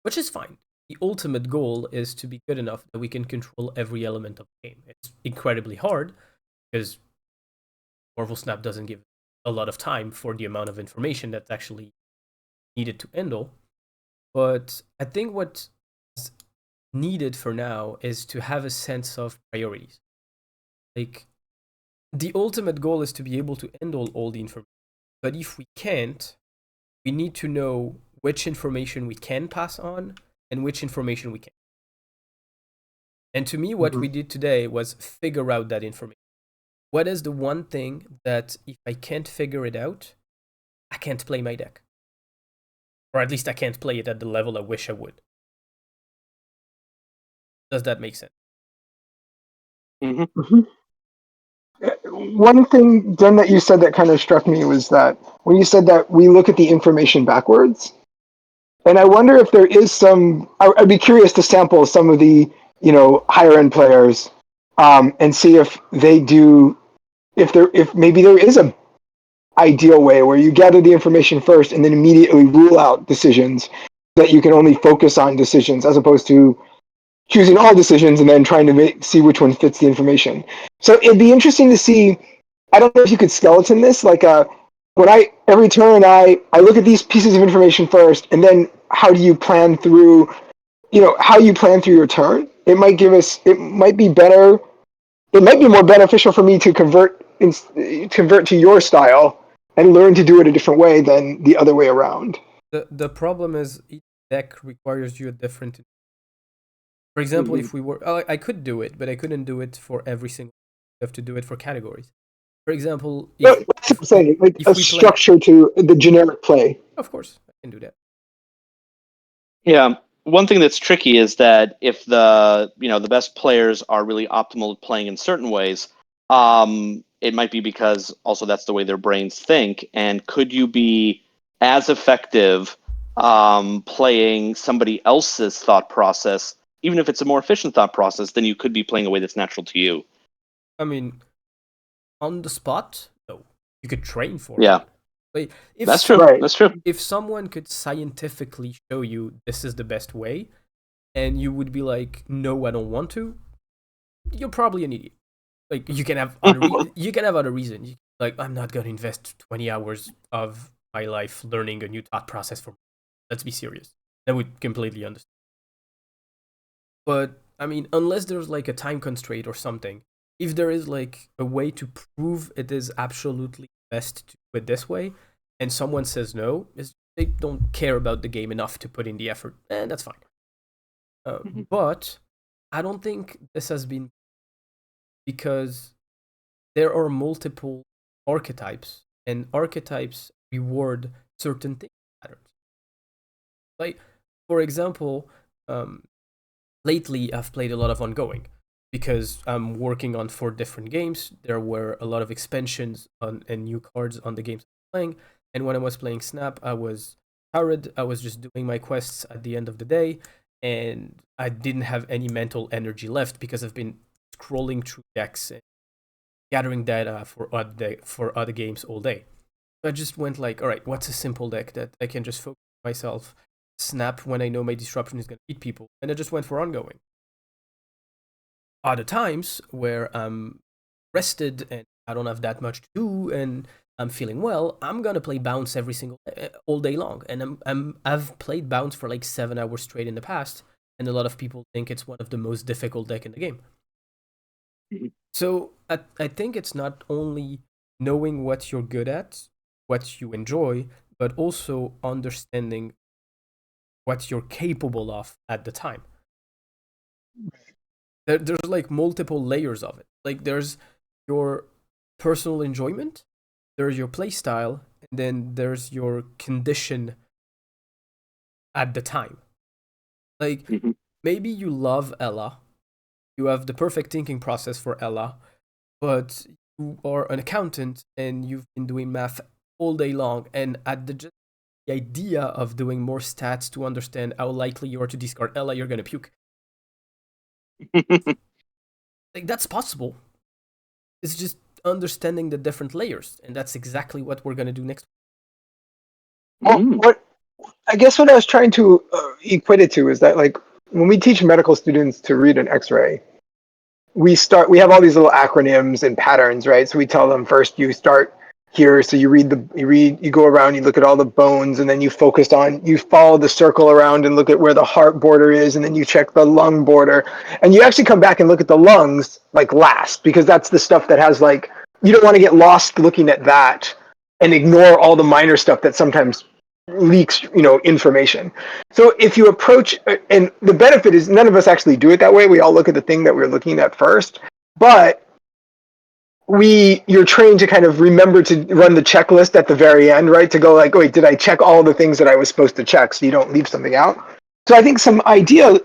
which is fine. The ultimate goal is to be good enough that we can control every element of the game. It's incredibly hard because Marvel Snap doesn't give a lot of time for the amount of information that's actually needed to handle. But I think what's needed for now is to have a sense of priorities. Like, the ultimate goal is to be able to handle all the information. But if we can't, we need to know which information we can pass on and which information we can't. And to me, what we did today was figure out that information. What is the one thing that if I can't figure it out, I can't play my deck? Or at least I can't play it at the level I wish I would. Does that make sense? Mm-hmm. One thing, Den, that you said that kind of struck me was that when you said that we look at the information backwards, and I wonder if there is some. I'd be curious to sample some of the higher end players, and see if they do, if maybe there is a ideal way where you gather the information first and then immediately rule out decisions, that you can only focus on decisions as opposed to choosing all decisions and then trying to see which one fits the information. So it'd be interesting to see. I don't know if you could skeleton this, like when every turn I look at these pieces of information first, and then how do you plan through, how you plan through your turn. It might give us. It might be better. It might be more beneficial for me to convert to your style and learn to do it a different way than the other way around. The problem is each deck requires you a different. For example, if we were, I could do it, but I couldn't do it for every single. You have to do it for categories. For example, That's what I'm saying, like a structure to the generic play. Of course, I can do that. Yeah, one thing that's tricky is that if the best players are really optimal at playing in certain ways, it might be because also that's the way their brains think. And could you be as effective playing somebody else's thought process, even if it's a more efficient thought process, than you could be playing a way that's natural to you? I mean, on the spot, no. You could train for it. Yeah. That's true. Right. That's true. If someone could scientifically show you this is the best way, and you would be like, no, I don't want to, you're probably an idiot. Like, you can have other reasons. Like, I'm not going to invest 20 hours of my life learning a new thought process for me. Let's be serious. That would completely understand. But, I mean, unless there's like a time constraint or something, if there is like a way to prove it is absolutely best to do it this way, and someone says no, they don't care about the game enough to put in the effort, and that's fine. But I don't think this has been, because there are multiple archetypes, and archetypes reward certain things patterns. Like, for example, lately I've played a lot of ongoing, because I'm working on 4 different games. There were a lot of expansions and new cards on the games I'm playing. And when I was playing Snap, I was tired. I was just doing my quests at the end of the day, and I didn't have any mental energy left because I've been scrolling through decks and gathering data for other games all day. So I just went like, all right, what's a simple deck that I can just focus myself, Snap when I know my disruption is going to beat people, and I just went for ongoing. Other times where I'm rested and I don't have that much to do and I'm feeling well, I'm gonna play bounce every single all day long. And I've played bounce for like 7 hours straight in the past, and a lot of people think it's one of the most difficult deck in the game. So I think it's not only knowing what you're good at, what you enjoy, but also understanding what you're capable of at the time. There's like multiple layers of it. Like there's your personal enjoyment, there's your play style, and then there's your condition at the time. Like maybe you love Ella, you have the perfect thinking process for Ella, but you are an accountant and you've been doing math all day long, and at the idea of doing more stats to understand how likely you are to discard Ella, you're gonna puke. Like that's possible. It's just understanding the different layers, and that's exactly what we're gonna do next. Well, I guess what I was trying to equate it to is that, like, when we teach medical students to read an X-ray, we have all these little acronyms and patterns, right? So we tell them first you start here, so you go around, you look at all the bones, and then you follow the circle around and look at where the heart border is, and then you check the lung border, and you actually come back and look at the lungs like last, because that's the stuff that has, like, you don't want to get lost looking at that and ignore all the minor stuff that sometimes leaks, information. So if you approach, and the benefit is none of us actually do it that way. We all look at the thing that we're looking at first, but you're trained to kind of remember to run the checklist at the very end, right? To go like, wait, did I check all the things that I was supposed to check, so you don't leave something out? So I think some idea of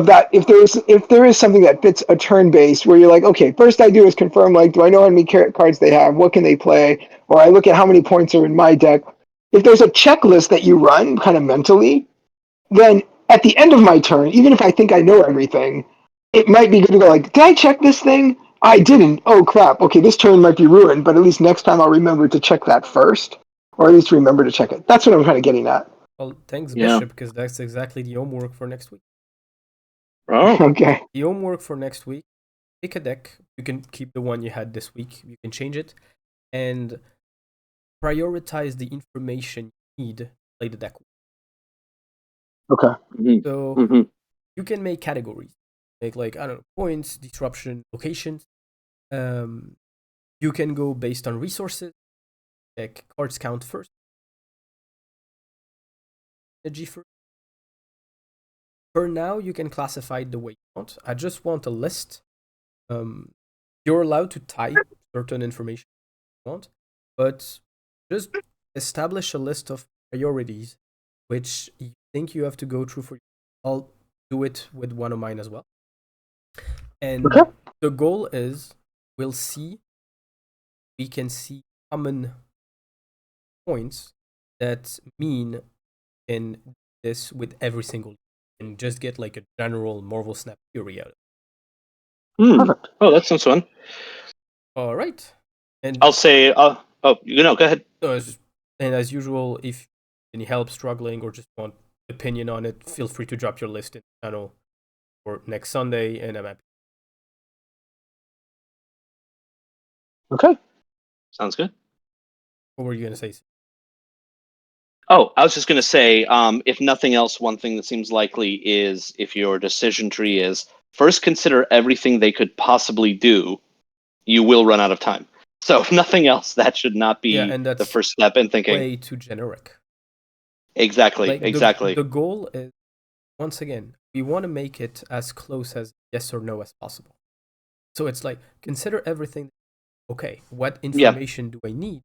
that, if there is something that fits a turn base where you're like, okay, first I do is confirm, like, do I know how many cards they have? What can they play? Or I look at how many points are in my deck. If there's a checklist that you run kind of mentally, then at the end of my turn, even if I think I know everything, it might be good to go like, did I check this thing? I didn't. Oh crap. Okay, this turn might be ruined, but at least next time I'll remember to check that first, or at least remember to check it. That's what I'm kind of getting at. Well, thanks, Bishop, because that's exactly the homework for next week. Oh, okay. The homework for next week: pick a deck. You can keep the one you had this week. You can change it, and prioritize the information you need to play the deck. Okay. So you can make categories, make like, I don't know, points, disruption, locations. You can go based on resources, check cards count first, energy first. For now, you can classify it the way you want. I just want a list. You're allowed to type certain information you want, but just establish a list of priorities which you think you have to go through for you. I'll do it with one of mine as well. And the goal is we can see common points that mean in this with every single, and just get like a general Marvel Snap theory out of it. Perfect. Oh, that sounds fun. All right. And I'll say, go ahead. And as usual, if any help struggling or just want opinion on it, feel free to drop your list in the channel for next Sunday, and I'm happy. Okay. Sounds good. What were you gonna say? Oh, I was just going to say, if nothing else, one thing that seems likely is if your decision tree is first consider everything they could possibly do, you will run out of time. So if nothing else, that should not be and that's the first step in thinking. Way too generic. Exactly, Like exactly. The goal is, once again, we want to make it as close as yes or no as possible. So it's like, consider everything. Okay, what information do I need to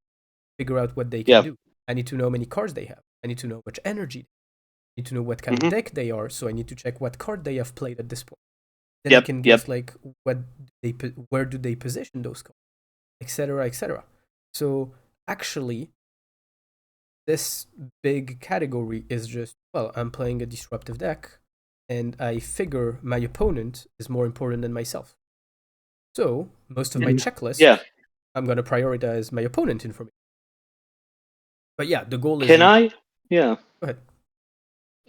figure out what they can do? I need to know how many cards they have. I need to know how much energy. I need to know what kind of deck they are. So I need to check what card they have played at this point. Then I can guess like where do they position those cards, etc., etc. So actually, this big category is just, well, I'm playing a disruptive deck, and I figure my opponent is more important than myself. So most of my checklist, I'm gonna prioritize my opponent information. But yeah, the goal is. Can I? Yeah. Go ahead.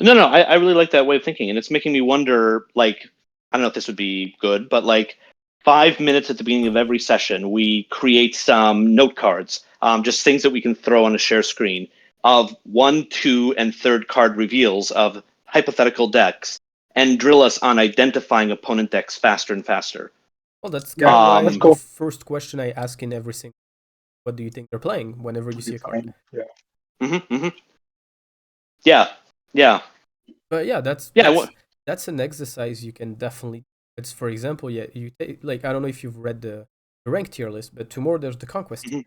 No, I really like that way of thinking, and it's making me wonder. Like, I don't know if this would be good, but like, 5 minutes at the beginning of every session, we create some note cards, just things that we can throw on a share screen of 1, 2, and 3rd card reveals of hypothetical decks, and drill us on identifying opponent decks faster and faster. Well, that's kind of Yeah, why that's the cool. first question I ask in every single, what do you think they're playing whenever you see a card? Yeah. Yeah. But yeah, that's Yeah, that's an exercise you can definitely. It's for example, yeah, you take like I don't know if you've read the rank tier list, but tomorrow there's the conquest. Mhm.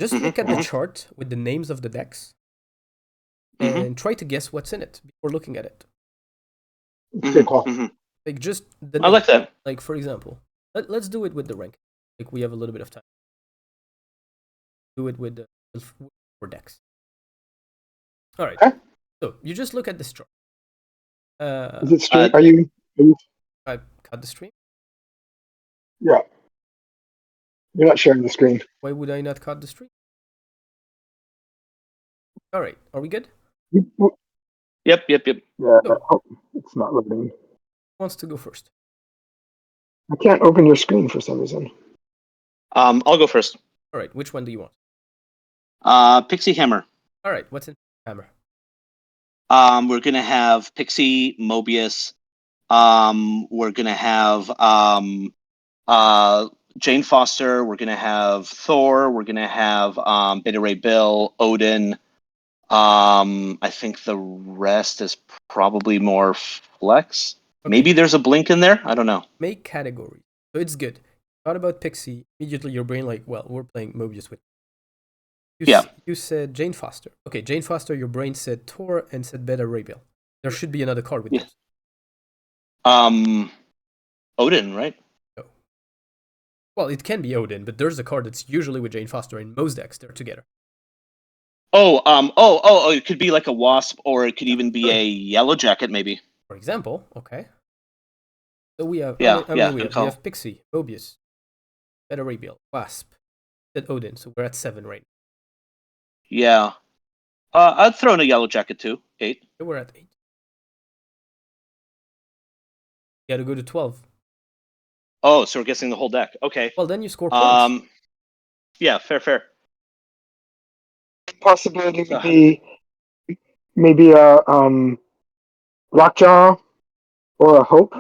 Just Mhm, look at the mhm. chart with the names of the decks Mhm. and try to guess what's in it before looking at it. It's a good call. Like just the I name. like that. Like for example, let's do it with the rank. Like we have a little bit of time. Do it with the four decks. All right. Okay. So you just look at this chart. Is it stream? Uh, Are you? I cut the stream. Yeah. You're not sharing the screen. Why would I not cut the stream? All right. Are we good? Yep. Yeah. So, Oh, it's not loading. who wants to go first? I can't open your screen for some reason. I'll go first. All right. Which one do you want? Pixie Hammer. All right. What's in hammer? We're gonna have Pixie, Mobius. We're gonna have Jane Foster. We're gonna have Thor. We're gonna have Beta Ray Bill, Odin. I think the rest is probably more flex. Okay. Maybe there's a blink in there. I don't know. Make categories. So it's good. Thought about Pixie. Immediately your brain like, well, we're playing Mobius with. You said Jane Foster. Okay, Jane Foster. Your brain said Thor and said Beta Ray Bill. There should be another card with Yeah. those. Odin, right? No. Well, it can be Odin, but there's a card that's usually with Jane Foster in most decks. They're together. Oh, it could be like a wasp, or it could even be a yellow jacket, maybe. For example, okay. So we have, Yeah, how many we good have? call. We have Pixie, Mobius, Beta Ray Bill, Wasp, then Odin. So we're at 7 right now. Yeah. I'd throw in a yellow jacket too. 8. So we're at 8. You gotta go to 12. Oh, so we're guessing the whole deck. Okay. Well, then you score points. Yeah, fair. Possibility would be maybe a Lockjaw or a Hope.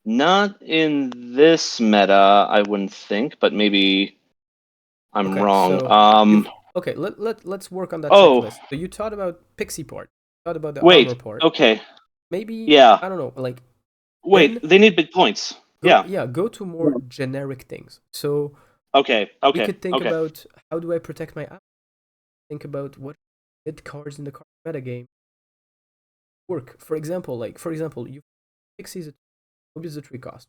Not in this meta, I wouldn't think, but maybe I'm Okay, wrong. so okay, let's work on that checklist. So you thought about Pixie part, thought about the armor part. Okay. Maybe Yeah. I don't know, like Wait, they need big points. Go to more generic things. So Okay. we could think about how do I protect my app? Think about what good cards in the card metagame work. For example, you Pixie's a 3 cost.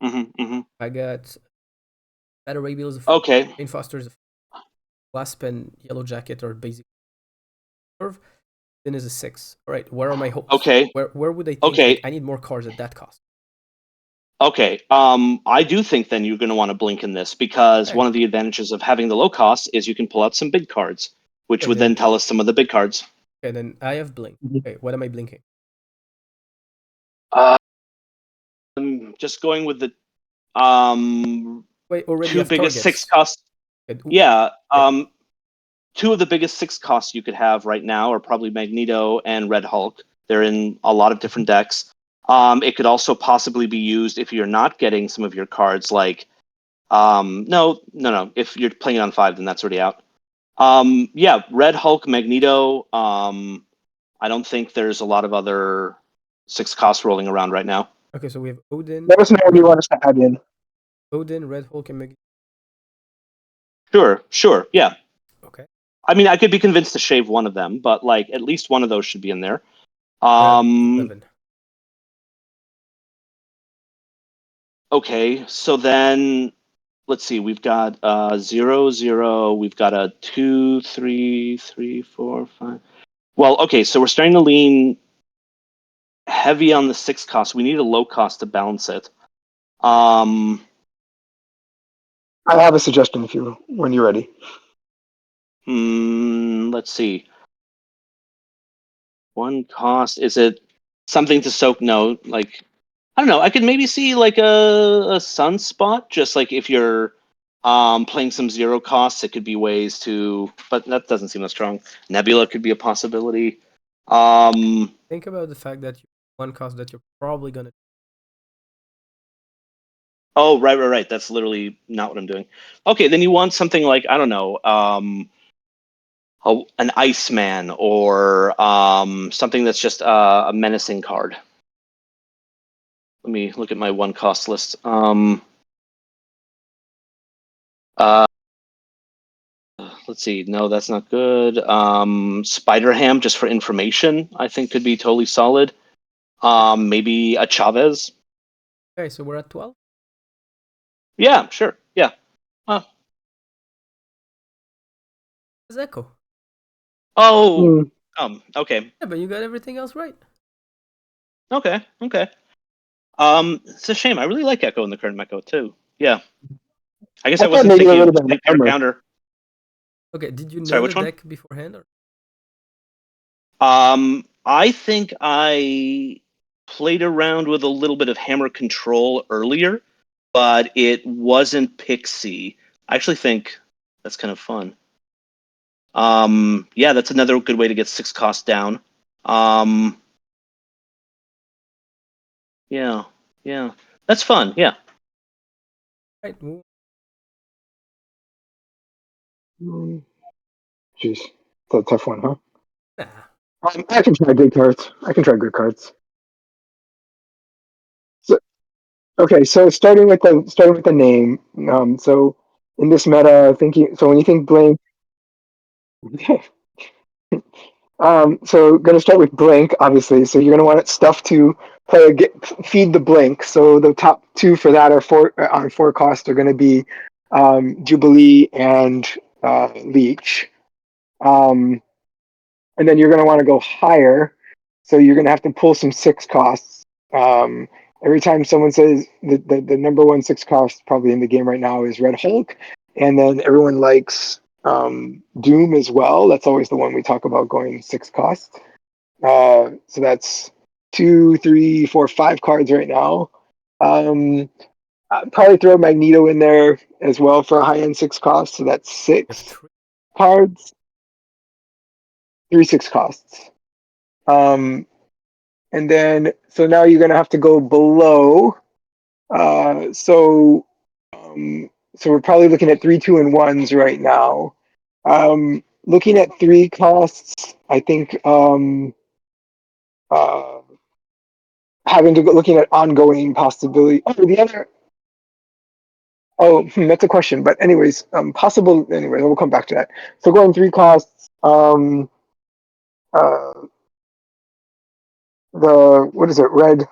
I got Beta Ray Bill is a 4. Okay. Jane Foster is a 4. Wasp and Yellow Jacket are basic curve. Then is a 6. All right, where are my hopes? Okay. Where would I think Okay. I need more cards at that cost? Okay. I do think then you're going to want to blink in this because one of the advantages of having the low cost is you can pull out some big cards, which would then tell us some of the big cards. Okay, then I have blink. Okay, what am I blinking? I'm just going with the Wait, already 2 have biggest targets. 6 costs. Okay, Yeah. 2 of the biggest 6 costs you could have right now are probably Magneto and Red Hulk. They're in a lot of different decks. It could also possibly be used if you're not getting some of your cards like no. If you're playing it on 5, then that's already out. Yeah, Red Hulk, Magneto. I don't think there's a lot of other 6 costs rolling around right now. Okay, so we have Odin. Let us know what you want us to add in. Odin, Red Hulk, and Magneto. Sure, yeah. Okay. I mean, I could be convinced to shave one of them, but like at least one of those should be in there. 11. Okay, so then let's see. We've got 0, 0. We've got a 2, 3, 3, 4, 5. Well, okay, so we're starting to lean heavy on the 6 cost. We need a low cost to balance it. I have a suggestion when you're ready. Let's see. 1 cost. Is it something to soak? No, like I don't know. I could maybe see like a sunspot, just like if you're playing some zero costs, it could be ways to, but that doesn't seem as strong. Nebula could be a possibility. Think about the fact that one cost that you're probably gonna. Oh, right. That's literally not what I'm doing. Okay, then you want something like, I don't know, an Iceman or something that's just a menacing card. Let me look at my one cost list. Let's see. No, that's not good. Spider Ham, just for information, I think could be totally solid. Maybe a Chavez. Okay, so we're at 12. Yeah, sure. Yeah. It's Echo. Oh. Okay. Yeah, but you got everything else right. Okay. It's a shame. I really like Echo in the current Mecho too. Yeah. I guess I I thought wasn't maybe it thinking would of have been counter armor. counter. Okay, did you Sorry, know the which one? deck beforehand? Or? I think I played around with a little bit of hammer control earlier, but it wasn't Pixie. I actually think that's kind of fun. Yeah, that's another good way to get 6 costs down. Yeah, that's fun. Yeah. Right. Jeez, it's a tough one, huh? Nah. I can try good cards. So, okay, so starting with the name. So in this meta, thinking so when you think Blink, so going to start with Blink, obviously. So you're going to want stuff to feed the Blink. So the top two for that are on 4 cost are going to be Jubilee and Leech. And then you're going to want to go higher. So you're going to have to pull some 6 costs. Every time someone says the number one 6 cost probably in the game right now is Red Hulk, and then everyone likes Doom as well. That's always the one we talk about going 6 costs. So that's 2, 3, 4, 5 cards right now. I'd probably throw Magneto in there as well for a high end 6 cost. So that's 6 cards, 3 6 costs. And then so now you're gonna have to go below. So we're probably looking at 3 2 and 1s right now. Looking at 3 costs, I think having to go looking at ongoing possibility. Oh, the other. Oh, that's a question. But anyways, possible. Anyways, we'll come back to that. So going 3 costs. Uh, the what is it? Red.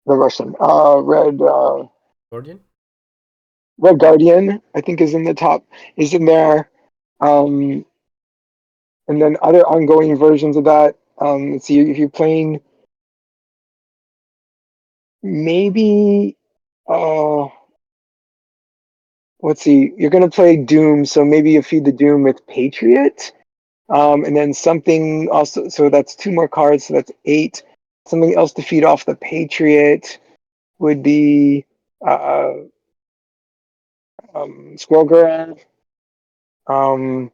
The Russian. Red. Guardian? Red Guardian, I think, is in the top. Is in there. And then other ongoing versions of that. Let's see if you're playing. Maybe. Let's see. You're gonna play Doom, so maybe you feed the Doom with Patriot. And then something also, so that's 2 more cards, so that's 8. Something else to feed off the Patriot would be Squirrel Girl. So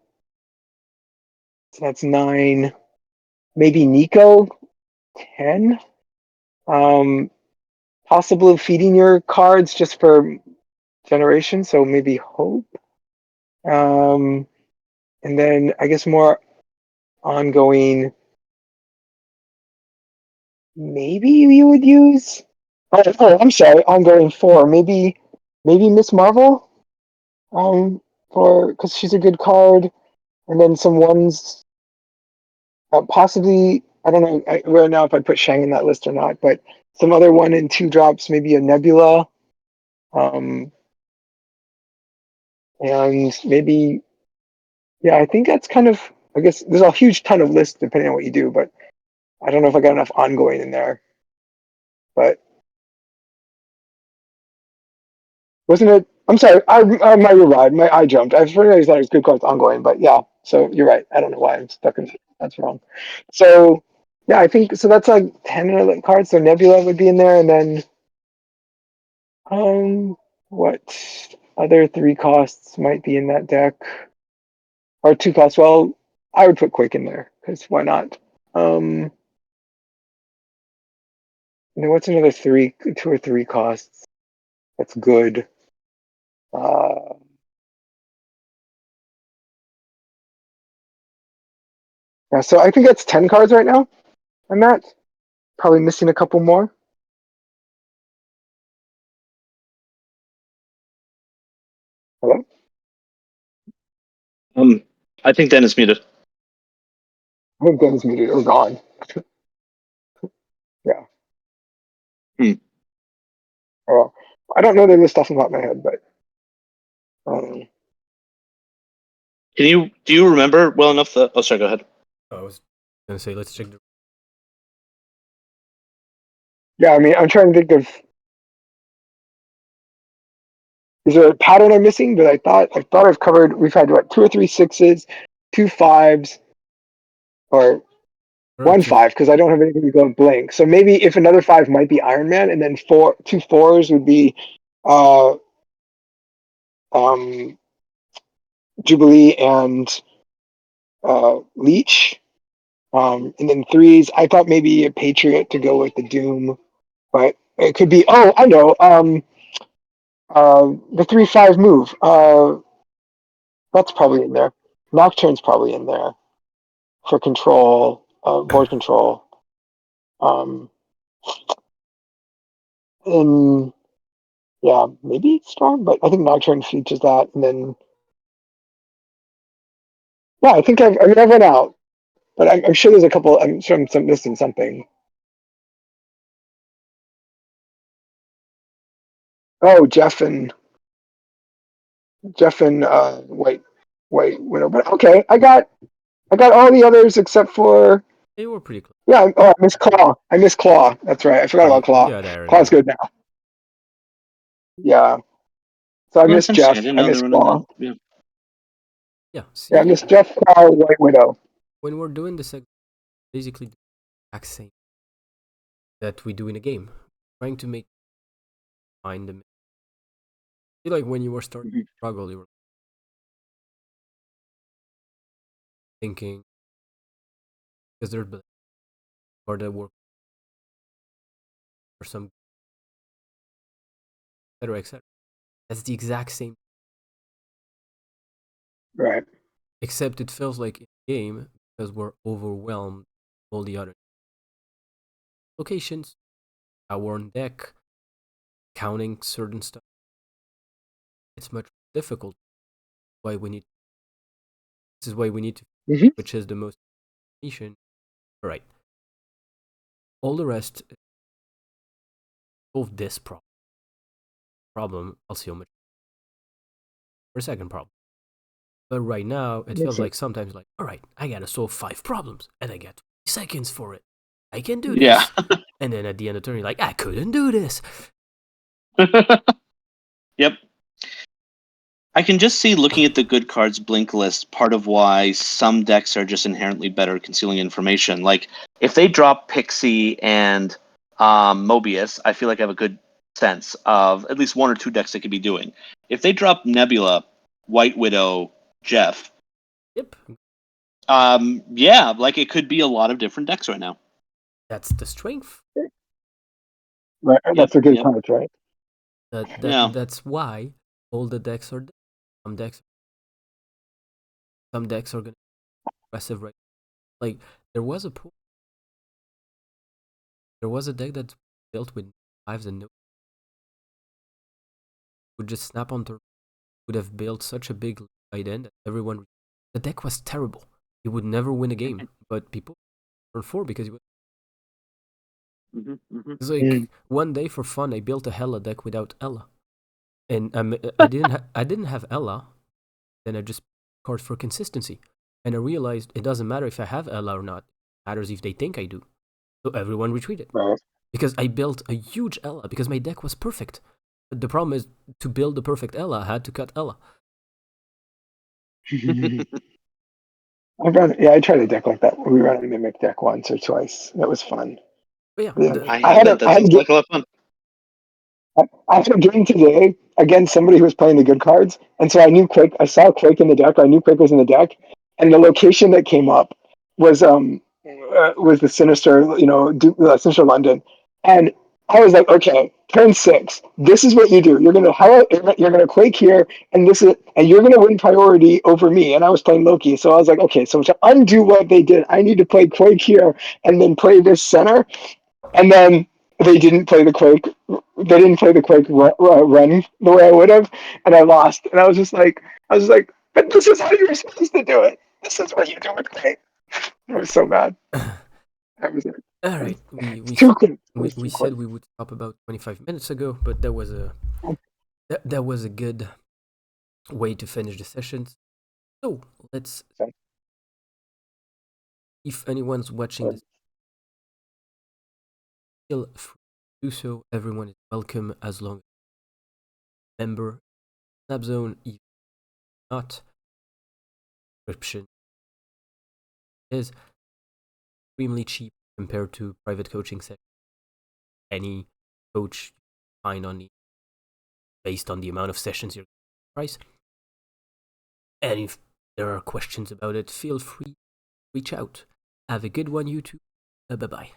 that's 9. Maybe Nico, 10. Possible feeding your cards just for generation, so maybe Hope. And then I guess more ongoing. Maybe you would use. I'm sorry. Ongoing 4. Maybe Miss Marvel. For because she's a good card, and then some ones. Possibly, I don't know right now if I put Shang in that list or not, but some other 1 and 2 drops, maybe a Nebula. And maybe, yeah, I think that's kind of. I guess there's a huge ton of lists depending on what you do, but I don't know if I got enough ongoing in there. But wasn't it? I'm sorry. My revived. I jumped. I realized that it was good cards ongoing, but yeah. So you're right. I don't know why I'm stuck in. That's wrong. So Yeah, I think so. That's like 10 cards. So Nebula would be in there, and then what other 3 costs might be in that deck? Or 2 costs? Well, I would put Quick in there because why not? And then what's another 2 or 3 costs? That's good. Yeah, so I think that's 10 cards right now. I'm at probably missing a couple more. Hello? I think Dennis muted. I think Dan's muted or gone. Yeah. Hmm. Well, I don't know the list off the top of my head, but um, Do you remember well enough the? Oh, sorry. Go ahead. I was gonna say let's check the. yeah, I mean, I'm trying to think of is there a pattern I'm missing? But I thought I've covered. We've had what 2 or 3 6s, 2 5s, or There are 1 5 because I don't have anything to go blank. So maybe if another 5 might be Iron Man, and then 2 4s would be uh um Jubilee and Leech. And then 3s, I thought maybe a Patriot to go with the Doom, but it could be. Oh, I know. The 3/5 move. That's probably in there. Nocturne's probably in there for control, board control. Um, and yeah, maybe Storm, but I think Nocturne features that. And then yeah, I think I've run out, but I'm sure there's a couple. I'm sure I'm missing something. Oh, Jeff and wait, Widow. But okay, I got all the others except for They were pretty close. yeah. Oh, I missed Claw. I missed Claw. That's right. I forgot about Claw. Yeah, there. Claw's good now. Yeah. So I No, that's missed interesting. I Jeff. didn't I know they missed were running Claw. that. Yeah. Yeah, Yeah, I see, missed Jeff, Claw, White Widow. when we're doing this, basically the exact same that we do in a game, trying to find them. I feel like when you were starting to struggle, you were thinking because there's or the work or some etc. etc. That's the exact same, Right. except it feels like in a game because we're overwhelmed with all the other locations, our on deck, counting certain stuff. It's much more difficult. Why we need this is why we need to, Mm-hmm. which is the most information. All right, all the rest solve this problem. I'll see how much for a second problem. But right now, it Makes feels sense. like sometimes like, all right, I gotta solve 5 problems, and I get 20 seconds for it. I can do Yeah. this. And then at the end of the turn, you're like, I couldn't do this. Yep. I can just see looking at the good cards blink list part of why some decks are just inherently better at concealing information. Like if they drop Pixie and Mobius, I feel like I have a good sense of at least 1 or 2 decks they could be doing. If they drop Nebula, White Widow, Jeff, Yep, yeah, like it could be a lot of different decks right now. that's the strength. Right. Yep. That's a good Yep. comment, right? Yeah. That's why all the decks are there. Some decks, some decks are gonna be aggressive, right? Like there was a there was a deck that's built with 5s and no would just snap on turn. Would have built such a big lead by then that everyone. The deck was terrible. He would never win a game, but people turn 4 because he was. It's like Mm. one day for fun, I built a Hella deck without Ella, and I didn't have Ella. Then I just cards for consistency, and I realized it doesn't matter if I have Ella or not. It matters if they think I do. So everyone retreated Right. because I built a huge Ella because my deck was perfect. But the problem is to build the perfect Ella, I had to cut Ella. I tried a deck like that. We ran a Mimic deck once or twice. That was fun. But yeah, Yeah. the, I had That sounds like a lot of fun. I had a game today against somebody who was playing the good cards, and so I knew Quake. I saw Quake in the deck. I knew Quake was in the deck, and the location that came up was the Sinister, Sinister London, and I was like, okay, turn 6. This is what you do. You're gonna Quake here, and you're gonna win priority over me. And I was playing Loki, so I was like, okay, so to undo what they did, I need to play Quake here and then play this center, and then they didn't play the Quake. They didn't play the Quake run the way I would have, and I lost. And I was like, but this is how you were supposed to do it. This is what you do with Quake. I was so mad. I was like, all right, we it's we too quick. we said we would stop about 25 minutes ago, but that was a good way to finish the sessions. So let's. If anyone's watching this, feel free to do so. Everyone is welcome as long as you're a member. Snap Zone, if not, subscription is extremely cheap compared to private coaching sessions. Any coach you find on the based on the amount of sessions you're price. And if there are questions about it, feel free to reach out. Have a good one, YouTube. Bye bye.